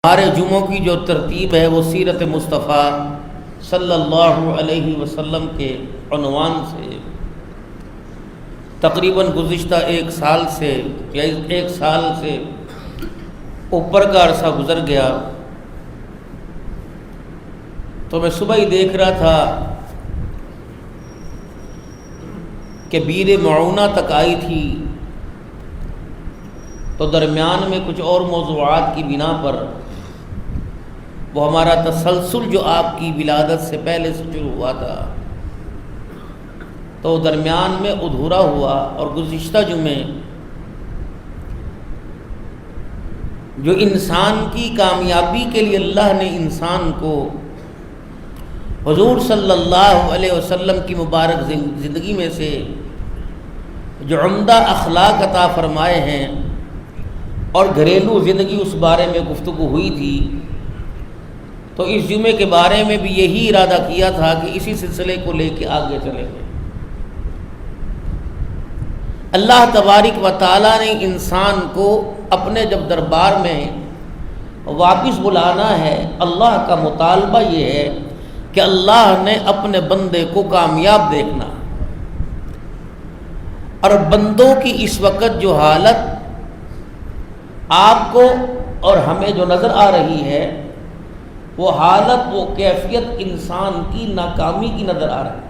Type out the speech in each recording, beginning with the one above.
ہمارے جمعوں کی جو ترتیب ہے وہ سیرت مصطفیٰ صلی اللہ علیہ وسلم کے عنوان سے تقریباً گزشتہ ایک سال سے اوپر کا عرصہ گزر گیا، تو میں صبح ہی دیکھ رہا تھا کہ بیر معونہ تک آئی تھی، تو درمیان میں کچھ اور موضوعات کی بنا پر وہ ہمارا تسلسل جو آپ کی ولادت سے پہلے سے شروع ہوا تھا تو درمیان میں ادھورا ہوا، اور گزشتہ جمعے جو انسان کی کامیابی کے لیے اللہ نے انسان کو حضور صلی اللہ علیہ وسلم کی مبارک زندگی میں سے جو عمدہ اخلاق عطا فرمائے ہیں اور گھریلو زندگی اس بارے میں گفتگو ہوئی تھی، تو اس جمعے کے بارے میں بھی یہی ارادہ کیا تھا کہ اسی سلسلے کو لے کے آگے چلیں گے۔ اللہ تبارک و تعالیٰ نے انسان کو اپنے جب دربار میں واپس بلانا ہے، اللہ کا مطالبہ یہ ہے کہ اللہ نے اپنے بندے کو کامیاب دیکھنا، اور بندوں کی اس وقت جو حالت آپ کو اور ہمیں جو نظر آ رہی ہے، وہ حالت، وہ کیفیت انسان کی ناکامی کی نظر آ رہی ہے۔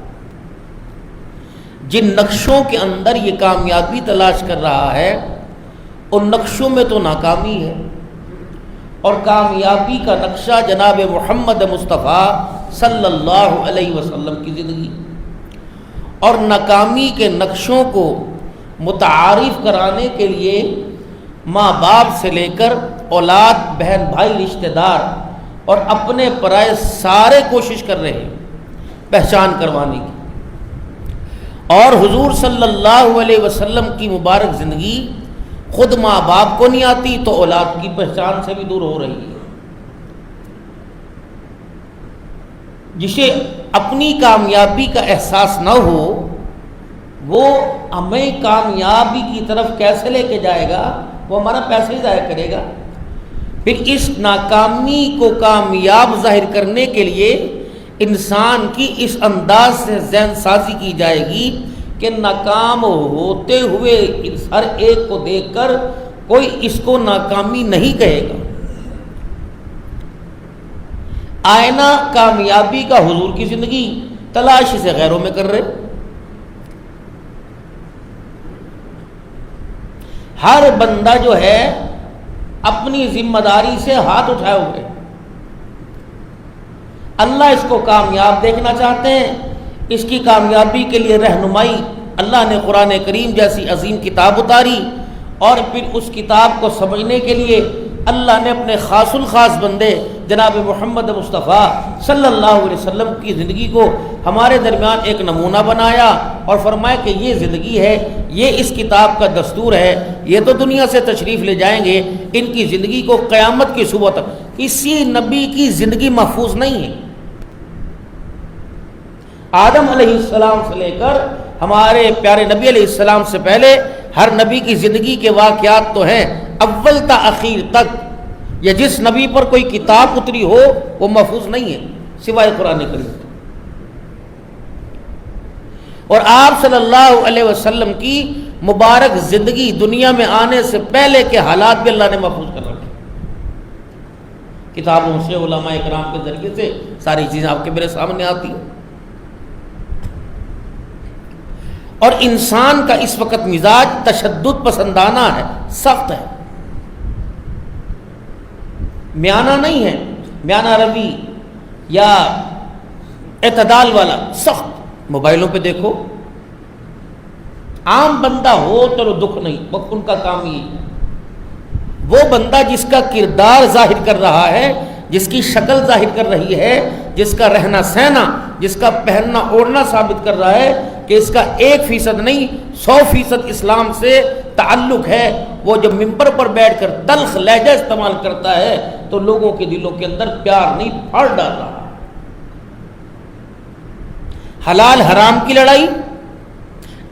جن نقشوں کے اندر یہ کامیابی تلاش کر رہا ہے ان نقشوں میں تو ناکامی ہے، اور کامیابی کا نقشہ جناب محمد مصطفیٰ صلی اللہ علیہ وسلم کی زندگی، اور ناکامی کے نقشوں کو متعارف کرانے کے لیے ماں باپ سے لے کر اولاد، بہن بھائی، رشتہ دار اور اپنے پرائے سارے کوشش کر رہے ہیں پہچان کروانے کی، اور حضور صلی اللہ علیہ وسلم کی مبارک زندگی خود ماں باپ کو نہیں آتی تو اولاد کی پہچان سے بھی دور ہو رہی ہے۔ جسے اپنی کامیابی کا احساس نہ ہو وہ ہمیں کامیابی کی طرف کیسے لے کے جائے گا؟ وہ ہمارا پیسہ ہی ضائع کرے گا۔ پھر اس ناکامی کو کامیاب ظاہر کرنے کے لیے انسان کی اس انداز سے ذہن سازی کی جائے گی کہ ناکام ہوتے ہوئے ہر ایک کو دیکھ کر کوئی اس کو ناکامی نہیں کہے گا۔ آئینہ کامیابی کا حضور کی زندگی تلاش سے غیروں میں کر رہے، ہر بندہ جو ہے اپنی ذمہ داری سے ہاتھ اٹھائے ہوئے، اللہ اس کو کامیاب دیکھنا چاہتے ہیں، اس کی کامیابی کے لیے رہنمائی اللہ نے قرآن کریم جیسی عظیم کتاب اتاری، اور پھر اس کتاب کو سمجھنے کے لیے اللہ نے اپنے خاص الخاص بندے جناب محمد مصطفیٰ صلی اللہ علیہ وسلم کی زندگی کو ہمارے درمیان ایک نمونہ بنایا اور فرمایا کہ یہ زندگی ہے، یہ اس کتاب کا دستور ہے، یہ تو دنیا سے تشریف لے جائیں گے، ان کی زندگی کو قیامت کی صبح تک کسی نبی کی زندگی محفوظ نہیں ہے۔ آدم علیہ السلام سے لے کر ہمارے پیارے نبی علیہ السلام سے پہلے ہر نبی کی زندگی کے واقعات تو ہیں، اول تا اخیر تک یا جس نبی پر کوئی کتاب اتری ہو وہ محفوظ نہیں ہے سوائے قرآن کریم۔ اور آپ صلی اللہ علیہ وسلم کی مبارک زندگی دنیا میں آنے سے پہلے کے حالات بھی اللہ نے محفوظ کر رکھے، کتابوں سے، علماء کرام کے ذریعے سے ساری چیزیں آپ کے میرے سامنے آتی ہیں۔ اور انسان کا اس وقت مزاج تشدد پسندانہ ہے، سخت ہے، میانہ نہیں ہے، میانہ روی یا اعتدال والا، سخت۔ موبائلوں پہ دیکھو، عام بندہ ہو تو دکھ نہیں، وقت ان کا کام ہی ہے۔ وہ بندہ جس کا کردار ظاہر کر رہا ہے، جس کی شکل ظاہر کر رہی ہے، جس کا رہنا سہنا، جس کا پہننا اوڑھنا ثابت کر رہا ہے کہ اس کا 1% نہیں 100% اسلام سے تعلق ہے، وہ جب ممبر پر بیٹھ کر تلخ لہجہ استعمال کرتا ہے تو لوگوں کے دلوں کے اندر پیار نہیں پھاڑ ڈال رہا۔ حلال حرام کی لڑائی،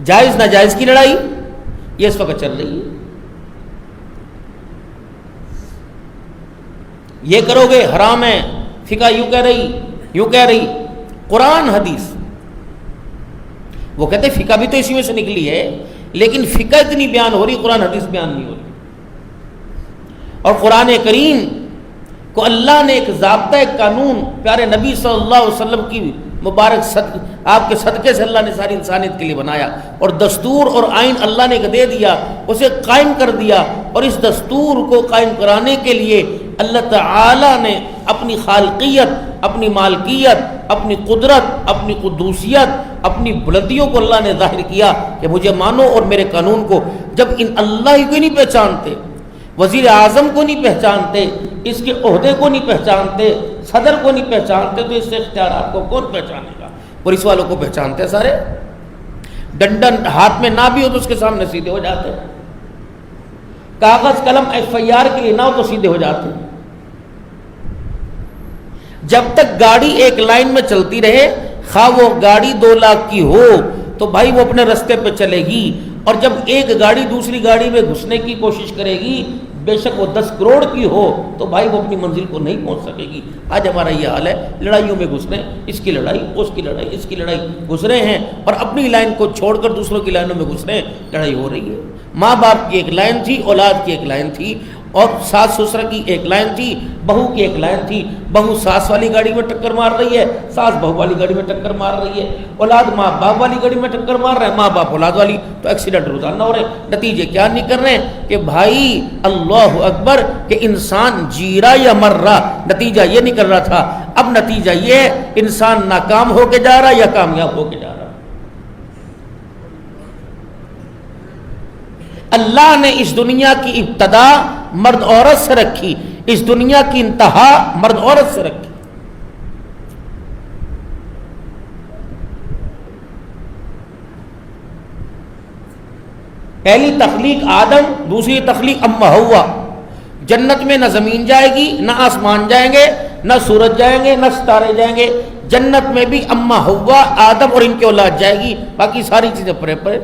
جائز ناجائز کی لڑائی یہ اس وقت چل رہی ہے۔ یہ کرو گے حرام ہے، فقہ یوں کہہ رہی، قرآن حدیث۔ وہ کہتے فقہ بھی تو اسی میں سے نکلی ہے، لیکن فقہ اتنی بیان ہو رہی، قرآن حدیث بیان نہیں ہو رہی۔ اور قرآن کریم کو اللہ نے ایک ضابطہ، ایک قانون پیارے نبی صلی اللہ علیہ وسلم کی مبارک آپ کے صدقے سے اللہ نے ساری انسانیت کے لیے بنایا، اور دستور اور آئین اللہ نے ایک دے دیا، اسے قائم کر دیا، اور اس دستور کو قائم کرانے کے لیے اللہ تعالی نے اپنی خالقیت، اپنی مالکیت، اپنی قدرت، اپنی قدوسیت، اپنی بلندیوں کو اللہ نے ظاہر کیا کہ مجھے مانو اور میرے قانون کو۔ جب ان اللہ کو نہیں پہچانتے، وزیر اعظم کو نہیں پہچانتے، اس کے عہدے کو نہیں پہچانتے، صدر کو نہیں پہچانتے، تو اس سے اختیارات کو کون پہچانے گا؟ پولیس والوں کو پہچانتے ہیں سارے، ڈنڈن ہاتھ میں نہ بھی ہو تو اس کے سامنے سیدھے ہو جاتے ہیں، کاغذ قلم FIR کے لیے نہ ہو تو سیدھے ہو جاتے ہیں۔ جب تک گاڑی ایک لائن میں چلتی رہے، خواہ وہ گاڑی 2 لاکھ کی ہو تو بھائی وہ اپنے رستے پہ چلے گی، اور جب ایک گاڑی دوسری گاڑی میں گھسنے کی کوشش کرے گی، بے شک وہ 10 کروڑ کی ہو، تو بھائی وہ اپنی منزل کو نہیں پہنچ سکے گی۔ آج ہمارا یہ حال ہے، لڑائیوں میں گھس رہے ہیں، اس کی لڑائی، اس کی لڑائی، اس کی لڑائی، گھس رہے ہیں، اور اپنی لائن کو چھوڑ کر دوسروں کی لائنوں میں گھس رہے ہیں، لڑائی ہو رہی ہے۔ ماں باپ کی ایک لائن تھی، اولاد کی ایک لائن تھی، اور ساس سسر کی ایک لائن تھی، بہو کی ایک لائن تھی۔ بہو ساس والی گاڑی میں ٹکر مار رہی ہے، ساس بہو والی گاڑی میں ٹکر مار رہی ہے، اولاد ماں باپ والی گاڑی میں ٹکر مار رہا ہے، ماں باپ اولاد والی، تو ایکسیڈنٹ روزانہ ہو رہے ہیں۔ نتیجے کیا نہیں کر رہے ہیں کہ بھائی اللہ اکبر کہ انسان جی رہا یا مر رہا، نتیجہ یہ نہیں کر رہا تھا، اب نتیجہ یہ ہے انسان ناکام ہو کے جا رہا یا کامیاب ہو کے جا رہا۔ اللہ نے اس دنیا کی ابتدا مرد عورت سے رکھی، اس دنیا کی انتہا مرد عورت سے رکھی۔ پہلی تخلیق آدم، دوسری تخلیق اما حوا۔ جنت میں نہ زمین جائے گی، نہ آسمان جائیں گے، نہ سورج جائیں گے، نہ ستارے جائیں گے۔ جنت میں بھی اما حوا، آدم اور ان کی اولاد جائے گی، باقی ساری چیزیں پرے پرے۔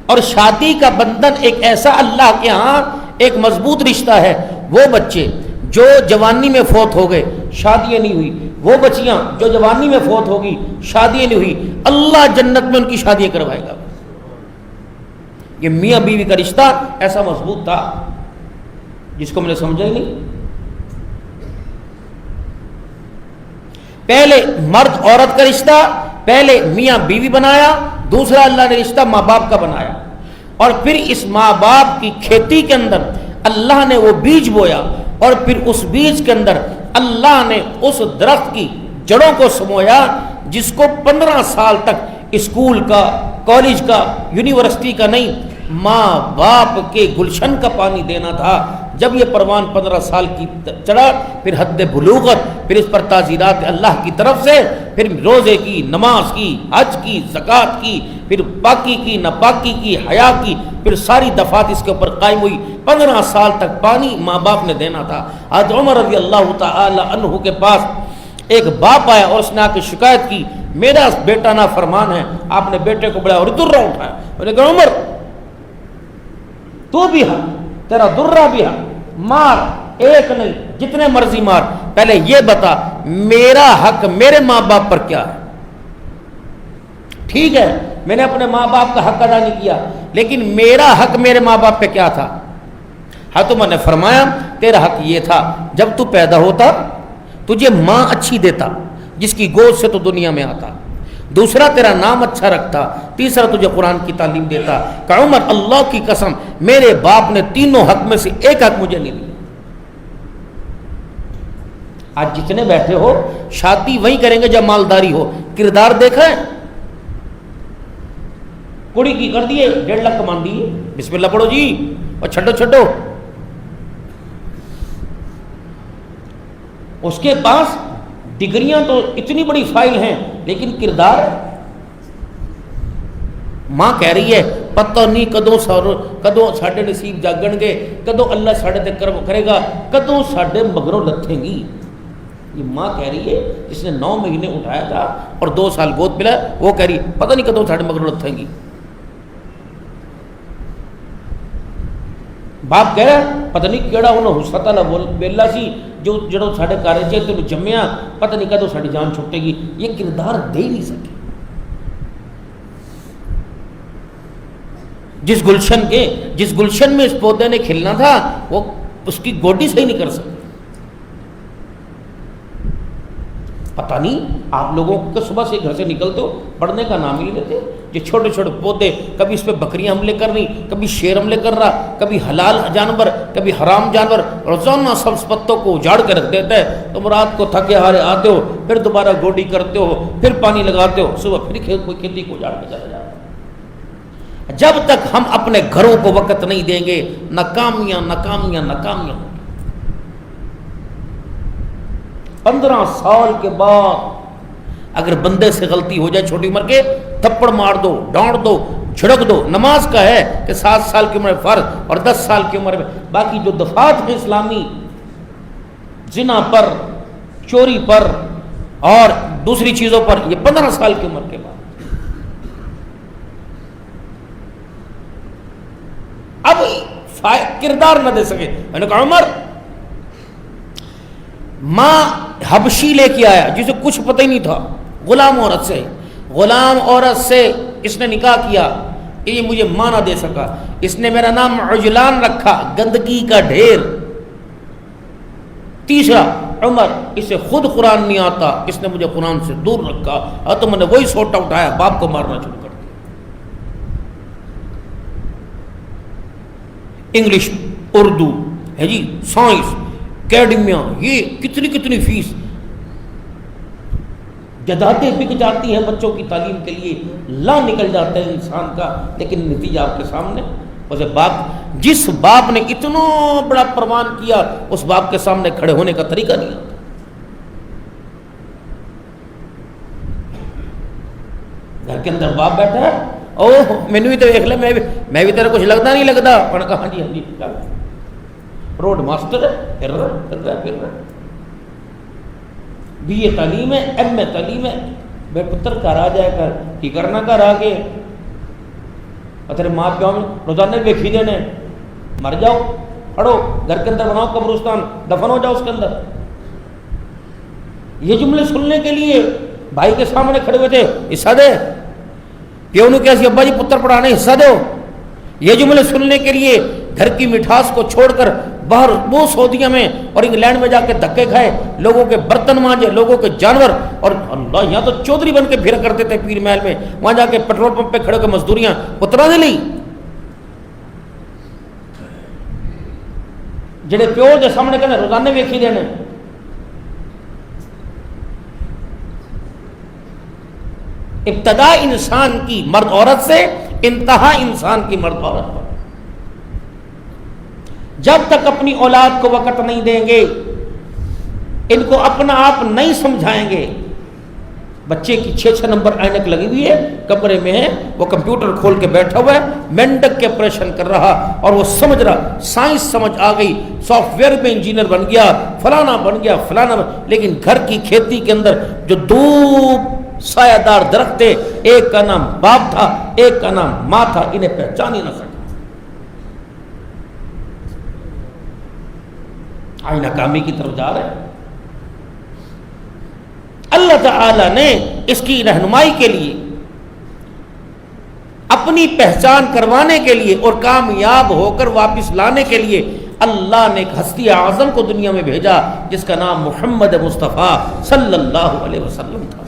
اور شادی کا بندھن ایک ایسا اللہ کے ہاں ایک مضبوط رشتہ ہے۔ وہ بچے جو جوانی میں فوت ہو گئے، شادیاں نہیں ہوئی، وہ بچیاں جو جوانی میں فوت ہوگی، شادیاں نہیں ہوئی، اللہ جنت میں ان کی شادیاں کروائے گا۔ یہ میاں بیوی کا رشتہ ایسا مضبوط تھا جس کو میں نے سمجھا ہی نہیں۔ پہلے مرد عورت کا رشتہ، پہلے میاں بیوی بنایا، دوسرا اللہ نے رشتہ ماں باپ کا بنایا، اور پھر اس ماں باپ کی کھیتی کے اندر اللہ نے وہ بیج بویا، اور پھر اس بیج کے اندر اللہ نے اس درخت کی جڑوں کو سمویا جس کو 15 سال تک اسکول کا، کالج کا، یونیورسٹی کا نہیں، ماں باپ کے گلشن کا پانی دینا تھا۔ جب یہ پروان 15 سال کی چڑھا، پھر حد بلوغت، پھر اس پر تعزیرات اللہ کی طرف سے، پھر روزے کی، نماز کی، حج کی، زکوٰۃ کی، پھر پاکی کی، ناپاکی کی، حیا کی، پھر ساری دفعات اس کے اوپر قائم ہوئی۔ 15 سال تک پانی ماں باپ نے دینا تھا۔ حضرت عمر رضی اللہ تعالی عنہ کے پاس ایک باپ آیا اور اس نے آ کے شکایت کی، میرا بیٹا نافرمان ہے، آپ نے بیٹے کو بڑا اور درہ اٹھایا۔ انہوں نے کہا عمر تو بھی ہے، تیرا درہ بھی ہے، مار، ایک نہیں جتنے مرضی مار، پہلے یہ بتا میرا حق میرے ماں باپ پر کیا ہے۔ ٹھیک ہے میں نے اپنے ماں باپ کا حق ادا نہیں کیا، لیکن میرا حق میرے ماں باپ پہ کیا تھا؟ حضرت عمر نے فرمایا تیرا حق یہ تھا جب تو پیدا ہوتا تجھے ماں اچھی دیتا جس کی گود سے تو دنیا میں آتا، دوسرا تیرا نام اچھا رکھتا، تیسرا تجھے کہ کی تعلیم دیتا۔ کہ عمر اللہ کی قسم میرے باپ نے تینوں حق میں سے ایک حق مجھے نہیں دیا۔ آج جتنے بیٹھے ہو شادی وہی کریں گے جب مالداری ہو، کردار دیکھا ہے؟ کڑی کی کر دیے 1.5 لاکھ کمان دیے، بسم اللہ پڑھو جی اور چھڈو، اس کے پاس ڈگریاں تو اتنی بڑی فائل ہیں لیکن کردار، ماں کہہ رہی ہے پتہ نہیں کدوں ساڈے نصیب جاگن گے، کدوں اللہ ساڈے تے کرم کرے گا، کدوں ساڈے مگروں لتھیں گی۔ یہ ماں کہہ رہی ہے جس نے 9 مہینے اٹھایا تھا اور 2 سال گود پلا، وہ کہہ رہی پتہ نہیں کدوں ساڈے مگروں لتھیں گی۔ باپ کہہ رہا پتہ نہیں کیڑا انہوں حسرت والا بیلا سی جو جڑوں ساڑھے کارے چاہے تو جمعیاں پتہ نہیں کہا تو ساڑھی جان چھوٹے گی. یہ کردار دے ہی نہیں سکے. جس گلشن میں اس پودے نے کھلنا تھا وہ اس کی گوڈی صحیح نہیں کر سکتے. پتہ نہیں آپ لوگوں کو صبح سے گھر سے نکلتے ہو پڑھنے کا نام ہی نہیں لیتے. یہ چھوٹے چھوٹے پودے, کبھی اس پہ بکریاں حملے کر رہی, کبھی شیر حملے کر رہا, کبھی حلال جانور, کبھی حرام جانور, روزانہ سبز پتوں کو اجاڑ کے رکھ دیتا ہے. تم رات کو تھکے ہارے آتے ہو, پھر دوبارہ گوڈی کرتے ہو, پھر پانی لگاتے ہو, صبح پھر کوئی کھیتی کو اجاڑ کے چلا جاتا ہے. جب تک ہم اپنے گھروں کو وقت نہیں دیں گے ناکامیاں ناکامیاں ناکامیاں. 15 سال کے بعد اگر بندے سے غلطی ہو جائے چھوٹی عمر کے, تھپڑ مار دو, ڈانٹ دو, جھڑک دو. نماز کا ہے کہ 7 سال کی عمر میں فرض اور 10 سال کی عمر میں باقی جو دفعات ہیں اسلامی, زنا پر, چوری پر اور دوسری چیزوں پر, یہ 15 سال کی عمر کے بعد. اب کردار نہ دے سکے. میں نے کہا عمر, ماں حبشی لے کے آیا جسے کچھ پتہ ہی نہیں تھا, غلام عورت سے اس نے نکاح کیا کہ یہ مجھے ماں نہ دے سکا. اس نے میرا نام عجلان رکھا, گندگی کا ڈھیر. تیسرا عمر, اسے خود قرآن نہیں آتا, اس نے مجھے قرآن سے دور رکھا. تو میں نے وہی سوٹا اٹھایا, باپ کو مارنا شروع کر دیا. انگلش, اردو ہے جی, سائنس, اکیڈمیاں, یہ کتنی فیس, جدادیں بک جاتی ہیں بچوں کی تعلیم کے لیے, لا نکل جاتا ہے انسان کا. لیکن نتیجہ آپ کے سامنے. اسے جس باپ نے اتنا بڑا پروان کیا, اس باپ کے سامنے کھڑے ہونے کا طریقہ نہیں آتا. گھر کے اندر باپ بیٹھا ہے, اوہ مینو بھی تو دیکھ لے, میں بھی تیرا کچھ لگتا نہیں لگتا. انہوں نے کہا ہاں جی روڈ ماسٹر ہے, پھر رہا بی اے تعلیم ہے, ایم اے تعلیم ہے. بے پتر گھر آ جائے کر کی کرنا گھر آ کے تیرے ماں پیوں میں روزانہ ویکھی دینے, مر جاؤ, پڑھو, گھر کے اندر بناؤ قبرستان, دفن ہو جاؤ اس کے اندر. یہ جملے سننے کے لیے بھائی کے سامنے کھڑے ہوئے تھے, حصہ دے. پیوں نے کہا ابا جی پتر پڑھانے حصہ دو. یہ جملے سننے کے لیے گھر کی مٹھاس کو چھوڑ کر باہر وہ سعودیہ میں اور انگلینڈ میں جا کے دھکے کھائے, لوگوں کے برتن مانجے, لوگوں کے جانور, اور اللہ یہاں تو چودھری بن کے پھر کرتے تھے پیر محل میں, وہاں جا کے پیٹرول پمپ پہ کھڑے کے مزدوریاں پترا دے لی. جڑے پیو دے سامنے کہنے روزانے ویکھی دینے. ابتدا انسان کی مرد عورت سے, انتہا انسان کی مرد عورت پر. جب تک اپنی اولاد کو وقت نہیں دیں گے, ان کو اپنا آپ نہیں سمجھائیں گے. بچے کی 6 نمبر اینک لگی ہوئی ہے, کمرے میں ہے, وہ کمپیوٹر کھول کے بیٹھا ہوا ہے, مینڈک کے آپریشن کر رہا, اور وہ سمجھ رہا, سائنس سمجھ آ گئی, سافٹ ویئر میں انجینئر بن گیا, فلانا بن گیا, لیکن گھر کی کھیتی کے اندر جو دو سایہ دار درخت تھے, ایک کا نام باپ تھا, ایک کا نام ماں تھا, انہیں پہچان ہی نہ سکے. آئی ناکامی کی طرف جا رہے ہیں. اللہ تعالی نے اس کی رہنمائی کے لیے, اپنی پہچان کروانے کے لیے اور کامیاب ہو کر واپس لانے کے لیے اللہ نے ایک ہستی اعظم کو دنیا میں بھیجا جس کا نام محمد مصطفیٰ صلی اللہ علیہ وسلم تھا.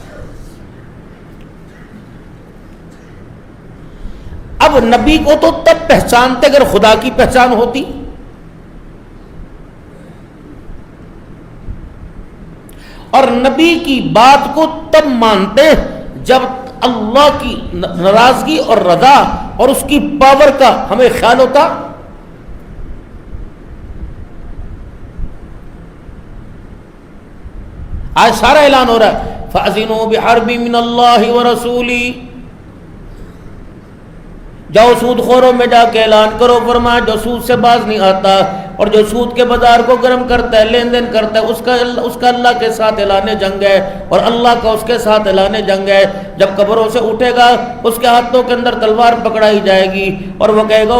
اب نبی کو تو تب پہچانتے اگر خدا کی پہچان ہوتی, اور نبی کی بات کو تب مانتے جب اللہ کی ناراضگی اور رضا اور اس کی پاور کا ہمیں خیال ہوتا. آج سارا اعلان ہو رہا ہے فَأَذِنُوا بِحَرْبٍ مِّنَ اللَّهِ وَرَسُولِهِ, جاؤ سود خوروں میں جا کے اعلان کرو, فرمایا جو سود سے باز نہیں آتا اور جو سود کے بازار کو گرم کرتا ہے، لین دین کرتا ہے، اس کا اللہ کے ساتھ اعلان جنگ ہے، اور اللہ کا اس کے ساتھ اعلان جنگ ہے۔ جب قبروں سے اٹھے گا اس کے ہاتھوں کے اندر تلوار پکڑائی جائے گی اور وہ کہے گا،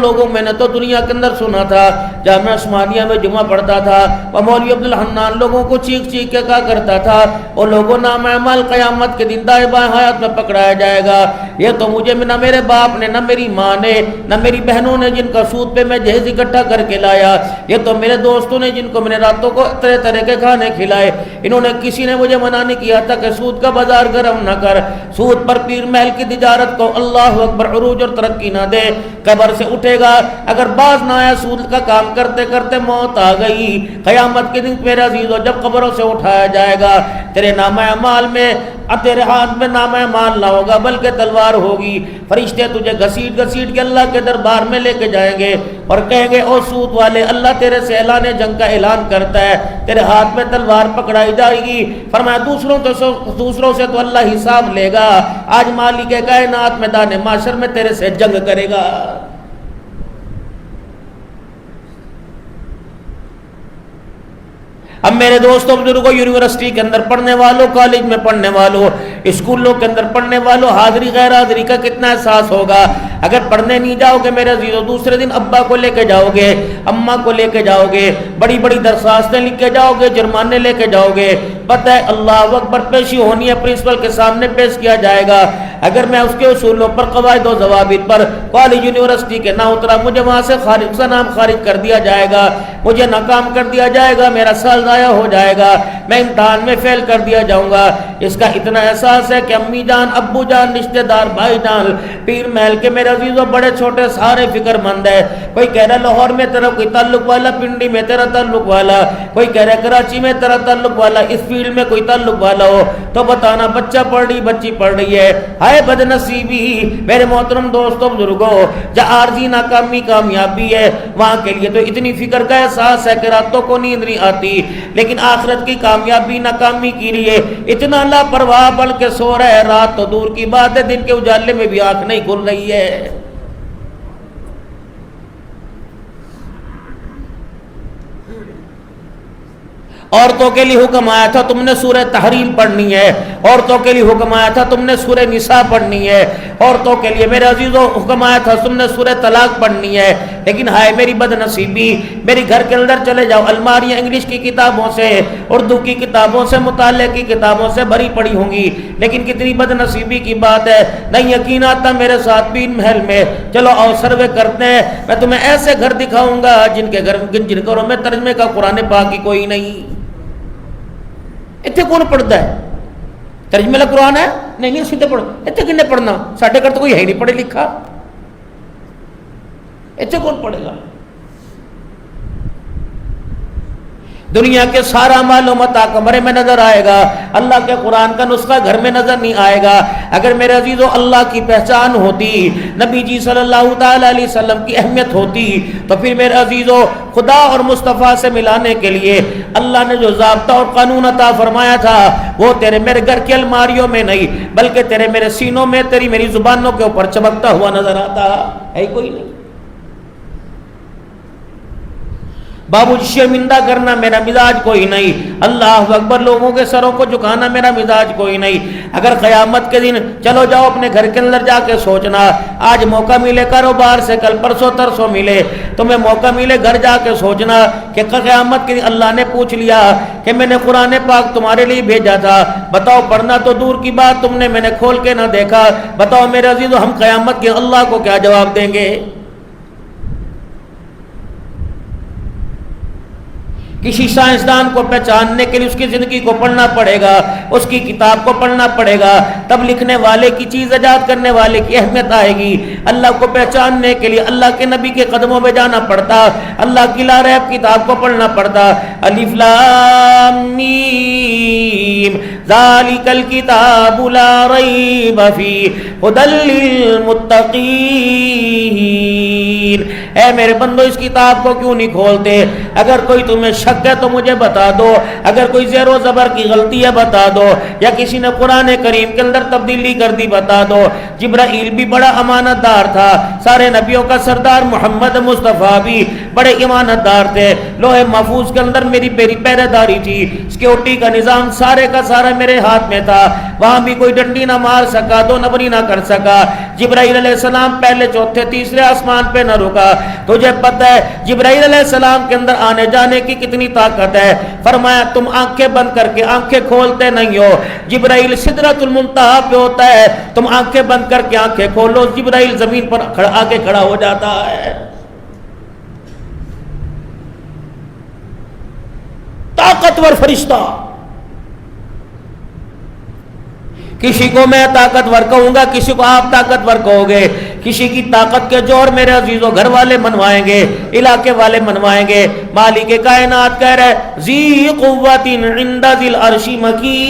لوگوں میں نے تو دنیا کے اندر سنا تھا، جامعہ عثمانیہ میں جمعہ پڑھتا تھا، اور مولوی عبدالحنان لوگوں کو چیخ چیخ کے کہا کرتا تھا، اور لوگوں نام اعمال قیامت کے دن دائیں بائیں ہاتھ میں پکڑایا جائے گا۔ یہ تو مجھے نہ میرے باپ نے، نہ میری ماں نے، نہ میری بہنوں نے جن کا سود پہ میں جہیز اکٹھا کر کے لایا، یہ تو میرے دوستوں نے جن کو میں نے راتوں کو طرح طرح کے کھانے کھلائے، انہوں نے کسی نے مجھے منع نہیں کیا تھا کہ سود کا بازار گرم نہ کر، سود پر پیر محل کی تجارت کو اللہ اکبر عروج اور ترقی نہ دے۔ قبر سے اٹھے گا، اگر باز نہ آیا، سود کا کام کرتے کرتے موت آ گئی، قیامت کے دن میرے عزیزو جب قبروں سے اٹھایا جائے گا، تیرے نامہ اعمال میں، تیرے ہاتھ میں نامہ اعمال نہ ہوگا بلکہ تلوار ہوگی۔ فرشتے تجھے گھسیٹ گھسیٹ کے اللہ کے دربار میں لے کے جائیں گے اور کہیں گے، او سود والے، اللہ تیرے سے اعلان جنگ کا اعلان کرتا ہے، تیرے ہاتھ میں تلوار پکڑائی جائے گی۔ فرمایا دوسروں سے تو اللہ حساب لے گا، آج مالک کائنات میدان معاشر میں تیرے سے جنگ کرے گا۔ اب میرے دوستوں بزرگوں، یونیورسٹی کے اندر پڑھنے والوں، کالج میں پڑھنے والوں، اسکولوں کے اندر پڑھنے والوں، حاضری غیر حاضری کا کتنا احساس ہوگا۔ اگر پڑھنے نہیں جاؤ گے میرے عزیزو، دوسرے دن ابا کو لے کے جاؤ گے، اماں کو لے کے جاؤ گے، بڑی بڑی درخواستیں لکھ کے جاؤ گے، جرمانے لے کے جاؤ گے، پتہ ہے اللہ اکبر پیشی ہونی ہے، پرنسپل کے سامنے پیش کیا جائے گا۔ اگر میں اس کے اصولوں پر، قواعد و ضوابط پر کالج یونیورسٹی کے نہ اترا، مجھے وہاں سے نام خارج کر دیا جائے گا، مجھے ناکام کر دیا جائے گا، میرا سال ضائع ہو جائے گا، میں امتحان میں فیل کر دیا جاؤں گا۔ اس کا اتنا احساس ہے کہ امی جان، ابو جان، رشتہ دار، بھائی جان، پیر محل کے میرے عزیزوں، بڑے چھوٹے سارے فکر مند ہے۔ کوئی کہہ رہا لاہور میں تیرا کوئی تعلق والا، پنڈی میں تیرا تعلق والا، کوئی کہہ رہا کراچی میں تیرا تعلق والا، اس فیلڈ میں کوئی تعلق والا ہو تو بتانا، بچہ پڑھ رہی، بچی پڑھ رہی ہے، ہائے بد نصیبی۔ میرے محترم دوستوں بزرگوں، جہاں عارضی ناکامی کامیابی ہے، وہاں کے لیے تو اتنی فکر کا احساس ہے کہ راتوں کو نیند نہیں آتی، لیکن آخرت کی کامیابی ناکامی کے لیے اتنا لاپرواہ بن کے سو رہا ہے، رات تو دور کی بات ہے، دن کے اجالے میں بھی آنکھ نہیں کھل رہی ہے۔ عورتوں کے لیے حکم آیا تھا تم نے سورہ تحریم پڑھنی ہے، عورتوں کے لیے حکم آیا تھا تم نے سورہ نساء پڑھنی ہے، عورتوں کے لیے میرے عزیزوں حکم آیا تھا تم نے سورہ طلاق پڑھنی ہے، لیکن ہائے میری بد نصیبی، میری گھر کے اندر چلے جاؤ، الماریاں انگلش کی کتابوں سے، اردو کی کتابوں سے، مطالعے کی کتابوں سے بھری پڑی ہوں گی، لیکن کتنی بد نصیبی کی بات ہے، نہیں یقین آتا میرے ساتھ پین محل میں، چلو آؤ سروے کرتے ہیں، میں تمہیں ایسے گھر دکھاؤں گا جن گھروں میں ترجمے کا قرآن پاک کی کوئی نہیں۔ اتنے کون پڑھتا ہے؟ ترجمے کا قرآن ہے؟ نہیں سیدھے پڑھ، اتنے کنے پڑھنا، ساڈے گھر تو کوئی ہے نہیں پڑھے لکھا، اتنے کون پڑھے گا؟ دنیا کے سارا معلومات کمرے میں نظر آئے گا، اللہ کے قرآن کا نسخہ گھر میں نظر نہیں آئے گا۔ اگر میرے عزیزو اللہ کی پہچان ہوتی، نبی جی صلی اللہ تعالی علیہ وسلم کی اہمیت ہوتی، تو پھر میرے عزیزو خدا اور مصطفیٰ سے ملانے کے لیے اللہ نے جو ضابطہ اور قانون عطا فرمایا تھا، وہ تیرے میرے گھر کی الماریوں میں نہیں بلکہ تیرے میرے سینوں میں، تیری میری زبانوں کے اوپر چمکتا ہوا نظر آتا ہے، کوئی نہیں۔ بابوجی شرمندہ کرنا میرا مزاج کوئی نہیں، اللہ اکبر، لوگوں کے سروں کو جھکانا میرا مزاج کوئی نہیں۔ اگر قیامت کے دن چلو جاؤ اپنے گھر کے اندر جا کے سوچنا، آج موقع ملے کاروبار سے، کل پرسوں ترسوں ملے، تمہیں موقع ملے گھر جا کے سوچنا کہ قیامت کے دن اللہ نے پوچھ لیا کہ میں نے قرآن پاک تمہارے لیے بھیجا تھا، بتاؤ پڑھنا تو دور کی بات تم نے میں نے کھول کے نہ دیکھا، بتاؤ میرے عزیزو ہم قیامت کے اللہ کو کیا جواب دیں گے؟ کسی سائنسدان کو پہچاننے کے لیے اس کی زندگی کو پڑھنا پڑے گا، اس کی کتاب کو پڑھنا پڑے گا، تب لکھنے والے کی چیز ایجاد کرنے والے کی اہمیت آئے گی۔ اللہ کو پہچاننے کے لیے اللہ کے نبی کے قدموں میں جانا پڑتا، اللہ کی لا ریب کتاب کو پڑھنا پڑتا۔ الف لام میم ذالک الکتاب لا ریب فیہ ھدی للمتقین۔ اے میرے بندو اس کتاب کو کیوں نہیں کھولتے؟ اگر کوئی تمہیں شک ہے تو مجھے بتا دو، اگر کوئی زیر و زبر کی غلطی ہے بتا دو، یا کسی نے قرآن کریم کے اندر تبدیلی کر دی بتا دو۔ جبرائیل بھی بڑا امانت دار تھا، سارے نبیوں کا سردار محمد مصطفیٰ بھی بڑے ایماندار تھے، لوہے محفوظ کے اندر میری پہرے داری تھی، سیکورٹی کا نظام سارے کا سارا میرے ہاتھ میں تھا، وہاں بھی کوئی ڈنڈی نہ مار سکا، دو نبری نہ کر سکا۔ جبرائیل علیہ السلام پہلے چوتھے تیسرے آسمان پہ نہ رکا۔ تجھے پتہ ہے جبرائیل علیہ السلام کے اندر آنے جانے کی کتنی طاقت ہے؟ فرمایا تم آنکھیں بند کر کے آنکھیں کھولتے نہیں ہو، جبرائیل سدرۃ المنتہا پہ ہوتا ہے، تم آنکھیں بند کر کے آنکھیں کھولو، جبرائیل زمین پر آ کے کھڑا ہو جاتا ہے۔ طاقتور فرشتہ، کسی کو میں طاقتور کہوں گا، کسی کو آپ طاقتور کہو گے، کسی کی طاقت کے جوہر میرے عزیزوں گھر والے منوائیں گے، علاقے والے منوائیں گے۔ مالک کائنات کہہ رہے ذی قوت عند ذی العرش مکین،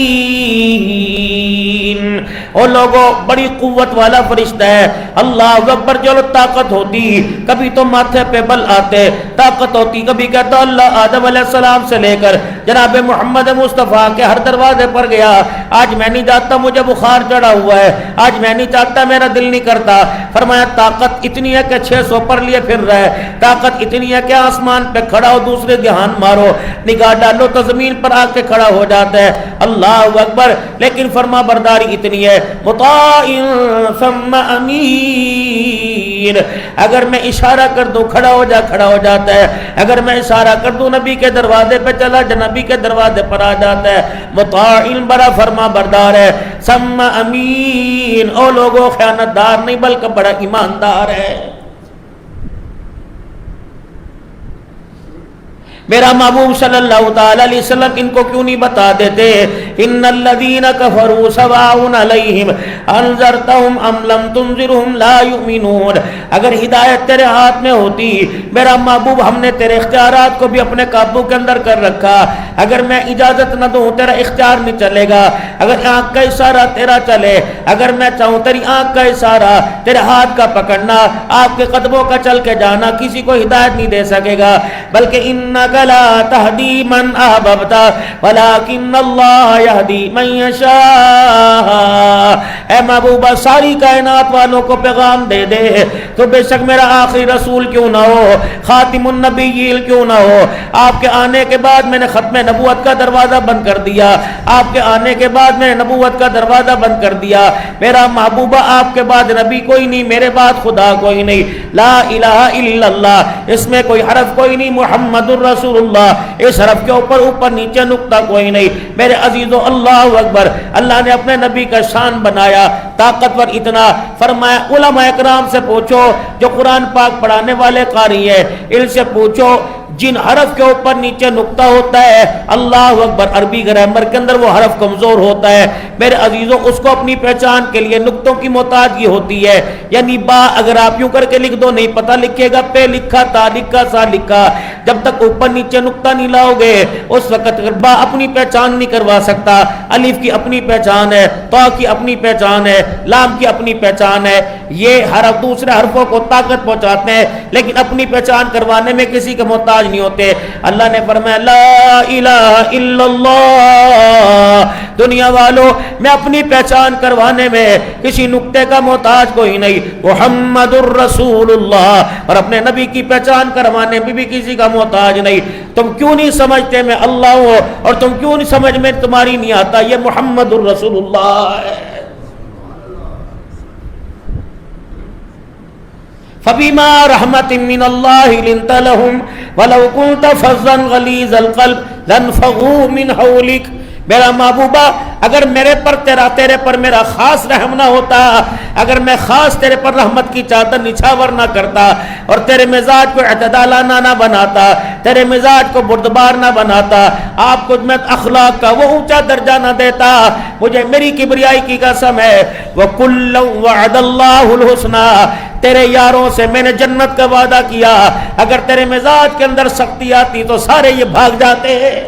اور لوگوں بڑی قوت والا فرشتہ ہے، اللہ اکبر۔ جو طاقت ہوتی کبھی تو ماتھے پہ بل آتے، طاقت ہوتی کبھی کہتا اللہ آدم علیہ السلام سے لے کر جناب محمد مصطفیٰ کے ہر دروازے پر گیا، آج میں نہیں جاتا، مجھے بخار چڑھا ہوا ہے، آج میں نہیں چاہتا، میرا دل نہیں کرتا۔ فرمایا طاقت اتنی ہے کہ 600 پر لیے پھر رہا ہے، طاقت اتنی ہے کہ آسمان پہ کھڑا ہو، دوسرے دھیان مارو، نگاہ ڈالو تو زمین پر آ کے کھڑا ہو جاتا ہے، اللہ اکبر۔ لیکن فرما برداری اتنی ہے، مطاع ثم امین، اگر میں اشارہ کر دوں کھڑا ہو جا، کھڑا ہو جاتا ہے، اگر میں اشارہ کر دوں نبی کے دروازے پہ چلا جا، نبی کے دروازے پر آ جاتا ہے، مطاع بڑا فرما بردار ہے، ثم امین، او لوگوں خیانتدار نہیں بلکہ بڑا ایماندار ہے۔ میرا محبوب صلی اللہ تعالی علیہ وسلم ان کو کیوں نہیں بتا دیتے؟ ان الذین کفروا سواء علیہم انذرتہم ام لم تنذرہم لا یؤمنون۔ اگر ہدایت تیرے ہاتھ میں ہوتی میرا محبوب، ہم نے تیرے اختیارات کو بھی اپنے قابو کے اندر کر رکھا، اگر میں اجازت نہ دوں تیرا اختیار نہیں چلے گا، اگر آنکھ کا اشارہ تیرا چلے، اگر میں چاہوں تیری آنکھ کا اشارہ، تیرے ہاتھ کا پکڑنا، آپ کے قدموں کا چل کے جانا کسی کو ہدایت نہیں دے سکے گا، بلکہ انک لا تہدی من احببت ولکن اللہ یہدی من یشاء۔ اے محبوبہ ساری کائنات والوں کو پیغام دے دے، تو بے شک میرا آخری رسول کیوں نہ ہو، خاتم النبیین کیوں نہ ہو، آپ کے آنے کے بعد میں نے ختم نبوت کا دروازہ بند کر دیا، آپ کے آنے کے بعد میں نے نبوت کا دروازہ بند کر دیا، میرا محبوبہ آپ کے بعد نبی کوئی نہیں، میرے بعد خدا کوئی نہیں، لا الہ الا اللہ، اس میں کوئی حرف کوئی نہیں، محمد الرسول اللہ، اس حرف کے اوپر نیچے نقطہ کوئی نہیں، میرے عزیزو اللہ اکبر۔ اللہ نے اپنے نبی کا شان بنایا، طاقتور اتنا، فرمایا علماء اکرام سے پوچھو جو قرآن پاک پڑھانے والے قاری ہیں، ان سے پوچھو جن حرف کے اوپر نیچے نقطہ ہوتا ہے، اللہ اکبر، عربی گرامر کے اندر وہ حرف کمزور ہوتا ہے میرے عزیزوں، اس کو اپنی پہچان کے لیے نقطوں کی محتاجی ہوتی ہے، یعنی با اگر آپ یوں کر کے لکھ دو نہیں پتہ لکھے گا، پہ لکھا تا لکھا سا لکھا، جب تک اوپر نیچے نقطہ نہیں لاؤ گے اس وقت با اپنی پہچان نہیں کروا سکتا، الف کی اپنی پہچان ہے، تا کی اپنی پہچان ہے، لام کی اپنی پہچان ہے، یہ حرف دوسرے حرفوں کو طاقت پہنچاتے ہیں لیکن اپنی پہچان کروانے میں کسی کے محتاج نہیں ہوتے۔ اللہ نے فرمایا لا الہ الا اللہ، دنیا والوں میں اپنی پہچان کروانے میں کسی نقطے کا محتاج کوئی نہیں، محمد الرسول اللہ، اور اپنے نبی کی پہچان کروانے میں بھی کسی کا محتاج نہیں۔ تم کیوں نہیں سمجھتے میں اللہ ہوں، اور تم کیوں نہیں سمجھ میں تمہاری نہیں آتا، یہ محمد الرسول اللہ ہے۔ فبما رحمت من اللہ لنت لهم ولو كنت فظا غلیظ القلب لانفضوا من حولک۔ میرا محبوبہ اگر میرے پر تیرے پر میرا خاص رحم نہ ہوتا، اگر میں خاص تیرے پر رحمت کی چادر نچھاور نہ کرتا اور تیرے مزاج کو اعتدالانہ نہ بناتا، تیرے مزاج کو بردبار نہ بناتا، آپ کو میں اخلاق کا وہ اونچا درجہ نہ دیتا، مجھے میری کبریائی کی قسم ہے، وَكُلًّا وَعَدَ اللَّهُ الْحُسْنَى، تیرے یاروں سے میں نے جنت کا وعدہ کیا، اگر تیرے مزاج کے اندر سختی آتی تو سارے یہ بھاگ جاتے ہیں،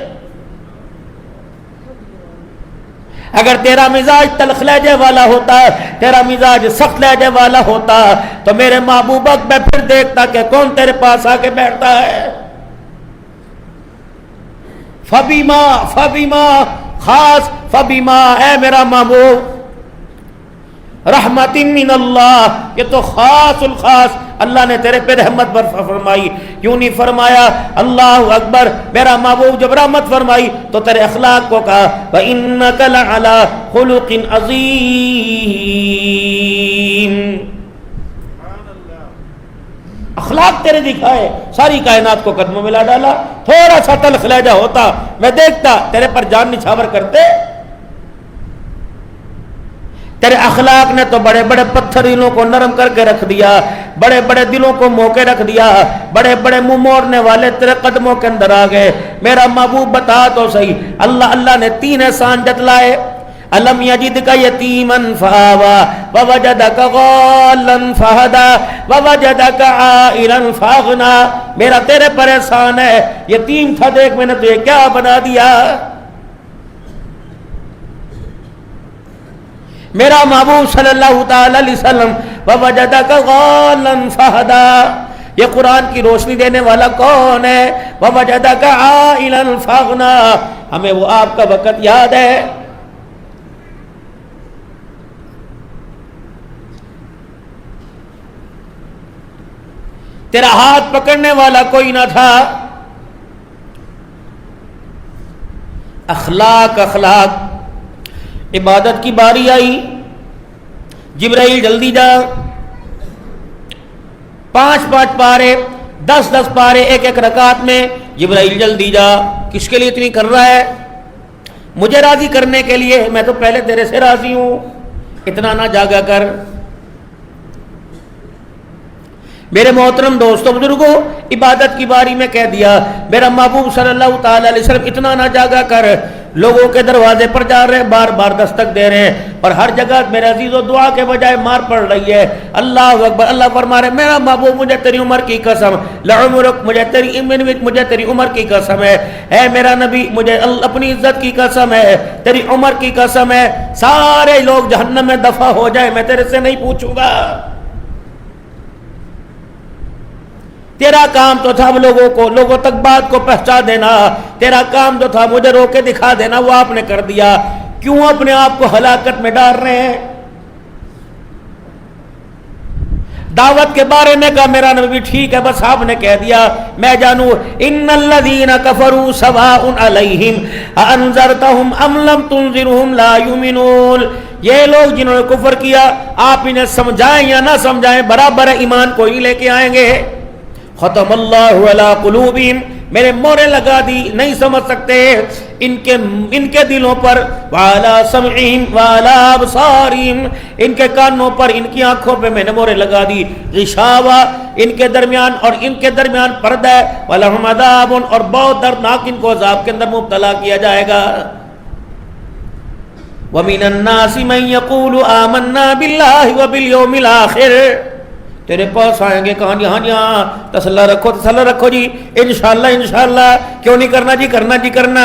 اگر تیرا مزاج تلخ لہجے والا ہوتا، تیرا مزاج سخت لہجے والا ہوتا تو میرے محبوبہ میں پھر دیکھتا کہ کون تیرے پاس آ کے بیٹھتا ہے۔ فبیما خاص، فبیما اے میرا محبوب، رحمت من اللہ، یہ تو خاص الخاص اللہ نے تیرے پہ رحمت فرمائی. کیوں نہیں فرمایا اللہ اکبر؟ میرا محبوب جب رحمت فرمائی تو تیرے اخلاق کو کہا وَإِنَّكَ لَعَلَىٰ خُلُقٍ عَظِيمٍ. اخلاق تیرے دکھائے، ساری کائنات کو قدموں میں لا ڈالا. تھوڑا سا تلخ لہجہ ہوتا میں دیکھتا تیرے پر جان نچھاور کرتے. تیرے اخلاق نے تو بڑے بڑے پتھر دلوں کو نرم کر کے رکھ دیا، بڑے بڑے دلوں کو موقع رکھ دیا، بڑے بڑے منہ موڑنے والے تیرے قدموں کے اندر آ گئے. میرا محبوب بتا تو صحیح، اللہ نے 3 احسان جتلائے. الم یجدک یتیما فآوی ووجدک ضالا فہدی ووجدک عائلا فاغنی. میرا تیرے پر احسان ہے، یتیم تھا دیکھ میں نے تجھے کیا بنا دیا. میرا محبوب صلی اللہ تعالی علیہ وسلم ووجدک ضالا فہدی. یہ قرآن کی روشنی دینے والا کون ہے؟ ووجدک عائلا فاغنی. ہمیں وہ آپ کا وقت یاد ہے، تیرا ہاتھ پکڑنے والا کوئی نہ تھا. اخلاق عبادت کی باری آئی، جبرائیل جلدی جا. 5 پارے 10 پارے ایک رکعت میں. جبرائیل جلدی جا. کس کے لیے اتنی کر رہا ہے؟ مجھے راضی کرنے کے لیے. میں تو پہلے تیرے سے راضی ہوں، اتنا نہ جاگا کر. میرے محترم دوستوں بزرگوں، عبادت کی باری میں کہہ دیا میرا محبوب صلی اللہ تعالی علیہ وسلم اتنا نہ جاگا کر. لوگوں کے دروازے پر جا رہے، بار بار دستک دے رہے ہیں، اور ہر جگہ میرے عزیزو دعا کے بجائے مار پڑ رہی ہے. اللہ اکبر. اللہ فرما رہے میرا محبوب مجھے تیری عمر کی قسم، لعمرک، مجھے تیری عمر کی قسم ہے. اے میرا نبی مجھے اپنی عزت کی قسم ہے، تیری عمر کی قسم ہے، سارے لوگ جہنم میں دفع ہو جائے میں تیرے سے نہیں پوچھوں گا. تیرا کام تو تھا لوگوں تک بات کو پہنچا دینا. تیرا کام جو تھا مجھے رو کے دکھا دینا، وہ آپ نے کر دیا. کیوں اپنے آپ کو ہلاکت میں ڈال رہے ہیں؟ دعوت کے بارے میں کہا میرا نبی ٹھیک ہے، بس آپ نے کہہ دیا میں جانوں. ان الذین کفروا سواء علیہم انذرتہم ام لم تنذرہم لا یؤمنون. یہ لوگ جنہوں نے کفر کیا آپ انہیں سمجھائیں یا نہ سمجھائیں برابر ایمان کو ہی لے کے آئیں گے. ختم اللہ علی قلوبہم، میرے مورے لگا دی، نہیں سمجھ سکتے ان کے دلوں پر. وعلی سمعہم وعلی ابصارہم، ان کے کانوں پر، ان کی آنکھوں پہ میں نے مورے لگا دی. غشاوہ، ان کے درمیان پردہ ہے. ولہم عذاب، اور بہت دردناک ان کو عذاب کے اندر مبتلا کیا جائے گا. ومن الناس من یقول آمنا باللہ وبالیوم الآخر. تیرے پاس آئیں گے کہانیاں، تسلی رکھو جی، انشاءاللہ. کیوں نہیں کرنا جی؟ کرنا.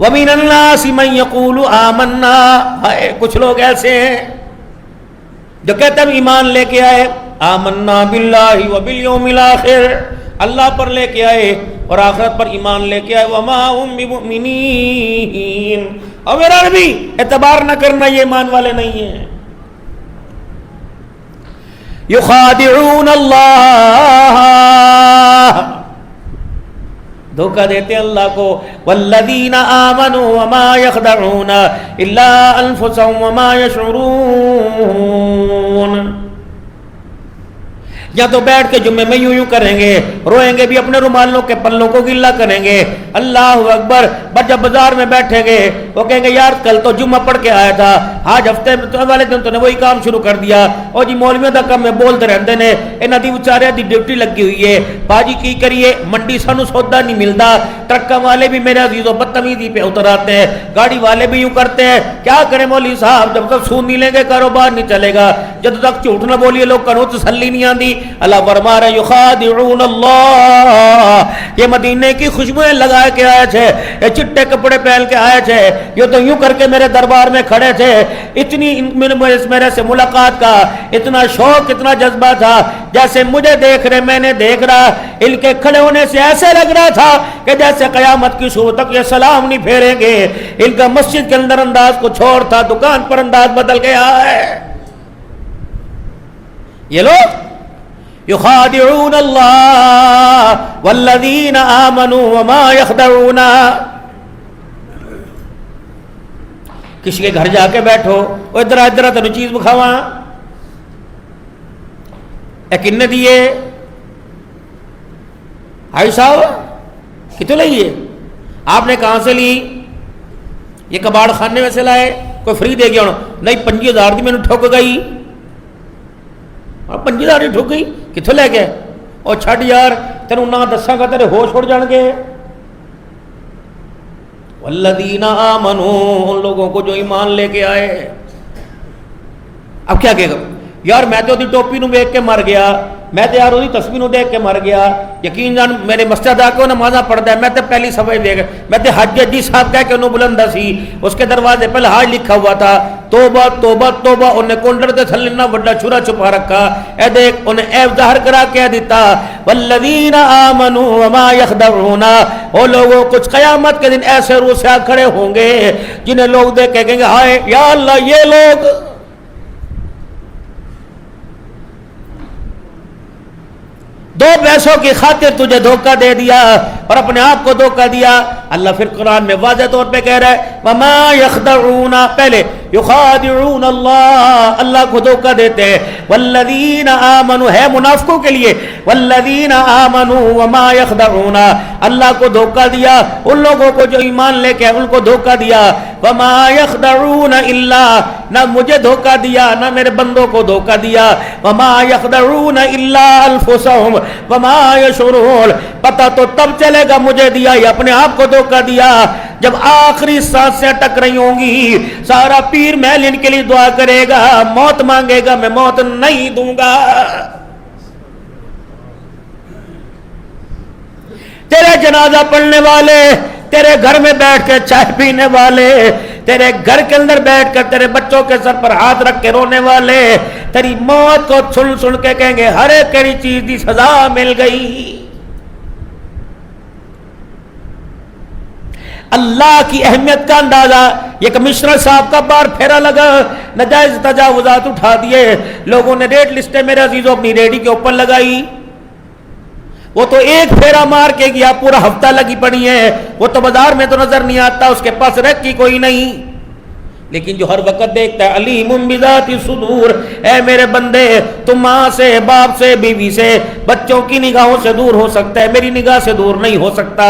وَمِنَ النَّاسِ مَن يَقُولُ آمَنَّا. کچھ لوگ ایسے ہیں جو کہتے ہیں ایمان لے کے آئے، آمنا باللہ وبالیوم الآخر، اللہ پر لے کے آئے اور آخرت پر ایمان لے کے آئے. وَمَا هُم بِمُؤْمِنِينَ. اور میرا نبی اعتبار نہ کرنا، یہ ایمان والے نہیں ہیں. یخادعون اللہ، دھوکہ دیتے اللہ کو. والذین آمنوا وما یخدعون الا انفسهم وما یشعرون. یا تو بیٹھ کے جمعے میں یوں کریں گے، روئیں گے بھی، اپنے رومالوں کے پلوں کو گلا کریں گے. اللہ اکبر. جب بازار میں بیٹھیں گے وہ کہیں گے یار کل تو جمعہ پڑھ کے آیا تھا، آج ہفتے والے دن تو نے وہی کام شروع کر دیا. اور جی مولویوں دا کم میں بولتے رہتے نے، انہاں دی بیچارے دی ڈیوٹی لگی ہوئی ہے. باجی کی کریے، منڈی سانو سودا نہیں ملتا. ٹرکا والے بھی میرے عزیزوں بدتمیزی پہ اتر آتے ہیں، گاڑی والے بھی یوں کرتے ہیں. کیا کریں مولوی صاحب، جب تک سود نہیں لیں گے کاروبار نہیں چلے گا. جب تک جھوٹ نہ بولیے لوگ کنو تسلی نہیں آتی. اللہ فرما رہے یخادعون اللہ، یہ مدینے کی خوشبوئیں لگا کے آئے تھے، یہ چٹے کپڑے پہن کے آئے تھے، یہ تو یوں کر کے میرے دربار میں کھڑے تھے. اتنی میرے سے ملاقات کا اتنا شوق، اتنا جذبہ تھا، جیسے مجھے دیکھ رہے میں نے دیکھ رہا. ان کے کھڑے ہونے سے ایسے لگ رہا تھا کہ جیسے قیامت کی صبح تک یہ سلام نہیں پھیریں گے. ان کا مسجد کے اندر انداز کچھ اور تھا، دکان پر انداز بدل گیا ہے. یہ لوگ یخادعون اللہ والذین آمنوا وما یخدعون. کسی کے گھر جا کے بیٹھو، ادھر ادھر تینوں چیز بکھاواں، اے کنے دیے بھائی صاحب کتوں لئیے؟ آپ نے کہاں سے لی؟ یہ کباڑ خانے میں سے لائے، کوئی فری دے گیا؟ نہیں 5000 دی میں نے ٹھک گئی. 5000 دی ٹھک گئی، کتوں لے گئے؟ اور چھڑ یار تینوں نہ دساں گا تیرے ہوش اڑ جان گے. والذین آمنوا، ان لوگوں کو جو ایمان لے کے آئے. اب کیا کہے گا؟ یار میں تو ٹوپی نو دیکھ کے مر گیا، میں تو یار تصویر نو دیکھ کے مر گیا، یقین جان میرے مسجد آ کے نمازاں پڑھتا ہے، میں تو پہلی صفحے دیکھ، میں تو حج جی صاحب کہہ کے انہوں بلندہ سی، اس کے دروازے پہ حاج لکھا ہوا تھا، توبہ توبہ توبہ. انہیں کونڈر تے تھلے نہ بڑا چھرا چھپا رکھا. اے دیکھ انہیں عیب ظاہر کرا کہہ دیتا والذین آمنوا وما یخدعون. وہ لوگوں کچھ قیامت کے دن ایسے روح سے کھڑے ہوں گے جنہیں لوگ دیکھ کے کہیں گے ہائے یا اللہ یہ لوگ. دو پیسوں کی خاطر تجھے دھوکہ دے دیا اور اپنے آپ کو دھوکہ دیا. اللہ پھر قرآن میں واضح طور پہ کہہ رہا ہے وما یخدعون، پہلے یخادعون اللہ، اللہ کو دھوکہ دیتے ہیں. والذین آمنوا ہے منافقوں کے لیے، والذین آمنوا وما یخدعون، اللہ کو دھوکہ دیا ان لوگوں کو جو ایمان لے کے ان کو دھوکہ دیا. وما یخدعون الا، نہ مجھے دھوکہ دیا نہ میرے بندوں کو دھوکہ دیا. وما یخدعون الا انفسهم وما یشعرون، پتہ تو تب چلے گا مجھے دیا یا اپنے آپ کو دھوکہ دیا جب آخری سانسیں اٹک رہی ہوں گی. سارا پیر محل ان کے لیے دعا کرے گا، موت مانگے گا، میں موت نہیں دوں گا. تیرے جنازہ پڑھنے والے، تیرے گھر میں بیٹھ کے چائے پینے والے، تیرے گھر کے اندر بیٹھ کر تیرے بچوں کے سر پر ہاتھ رکھ کے رونے والے تیری موت کو سن سن کے کہیں گے ہر ایک کیڑی چیز دی سزا مل گئی. اللہ کی اہمیت کا اندازہ. یہ کمشنر صاحب کا بار پھیرا لگا، ناجائز تجاوزات اٹھا دیے لوگوں نے، ریٹ لسٹیں میرے عزیزوں اپنی ریڈی کے اوپر لگائی. وہ تو ایک پھیرا مار کے گیا، پورا ہفتہ لگی پڑی ہے، وہ تو بازار میں تو نظر نہیں آتا، اس کے پاس رکھی کوئی نہیں، لیکن جو ہر وقت دیکھتا ہے علیم بذات الصدور. اے میرے بندے تم ماں سے، باپ سے، بیوی سے، بچوں کی نگاہوں سے دور ہو سکتا ہے، میری نگاہ سے دور نہیں ہو سکتا.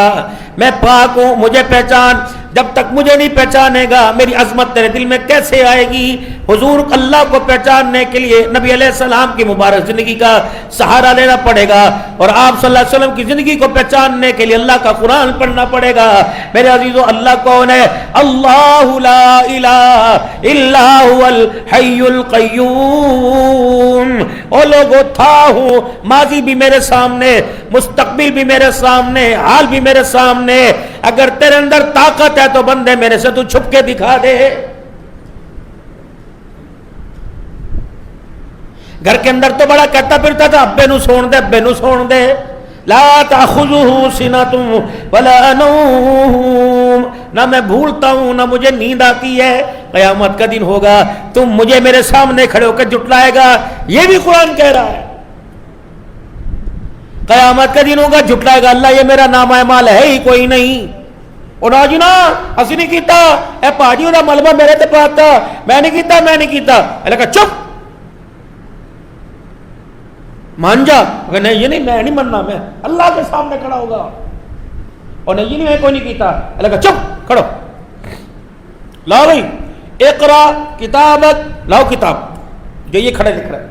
میں پاک ہوں، مجھے پہچان. جب تک مجھے نہیں پہچانے گا میری عظمت تیرے دل میں کیسے آئے گی؟ حضور اللہ کو پہچاننے کے لیے نبی علیہ السلام کی مبارک زندگی کا سہارا لینا پڑے گا، اور آپ صلی اللہ علیہ وسلم کی زندگی کو پہچاننے کے لیے اللہ کا قرآن پڑھنا پڑے گا. میرے عزیزو اللہ کون ہے؟ اللہ لا الہ الا هو الحی القیوم. او لوگو تھا ہوں، ماضی بھی میرے سامنے، مستقبل بھی میرے سامنے، حال بھی میرے سامنے. اگر تیرے اندر طاقت ہے تو بندے میرے سے تو چھپ کے دکھا دے. گھر کے اندر تو بڑا کہتا پھرتا تھا ابے نو سون دے، ابے نو سون دے. لا تأخذہ سنۃ ولا نوم، نہ میں بھولتا ہوں نہ مجھے نیند آتی ہے. قیامت کا دن ہوگا تم مجھے میرے سامنے کھڑے ہو کے جھٹلائے گا، یہ بھی قرآن کہہ رہا ہے. قیامت کا دن ہوگا جھٹلائے گا اللہ یہ میرا نام اعمال ہے ہی کوئی نہیں. اور آج نا اسی نہیں کیتا، اے پاجی دا ملبہ میرے تے پاتا، میں نہیں کیتا میں نہیں کیتا. اللہ کہا چپ مان جا. اگر نہیں یہ نہیں میں نہیں مننا، میں اللہ کے سامنے کھڑا ہوگا. اور نہیں یہ نہیں میں کوئی نہیں کیتا. اللہ کہا چپ کھڑو، لاؤ بھائی اقرا کتابک، لاؤ کتاب جو یہ کھڑے لکھ رہا ہے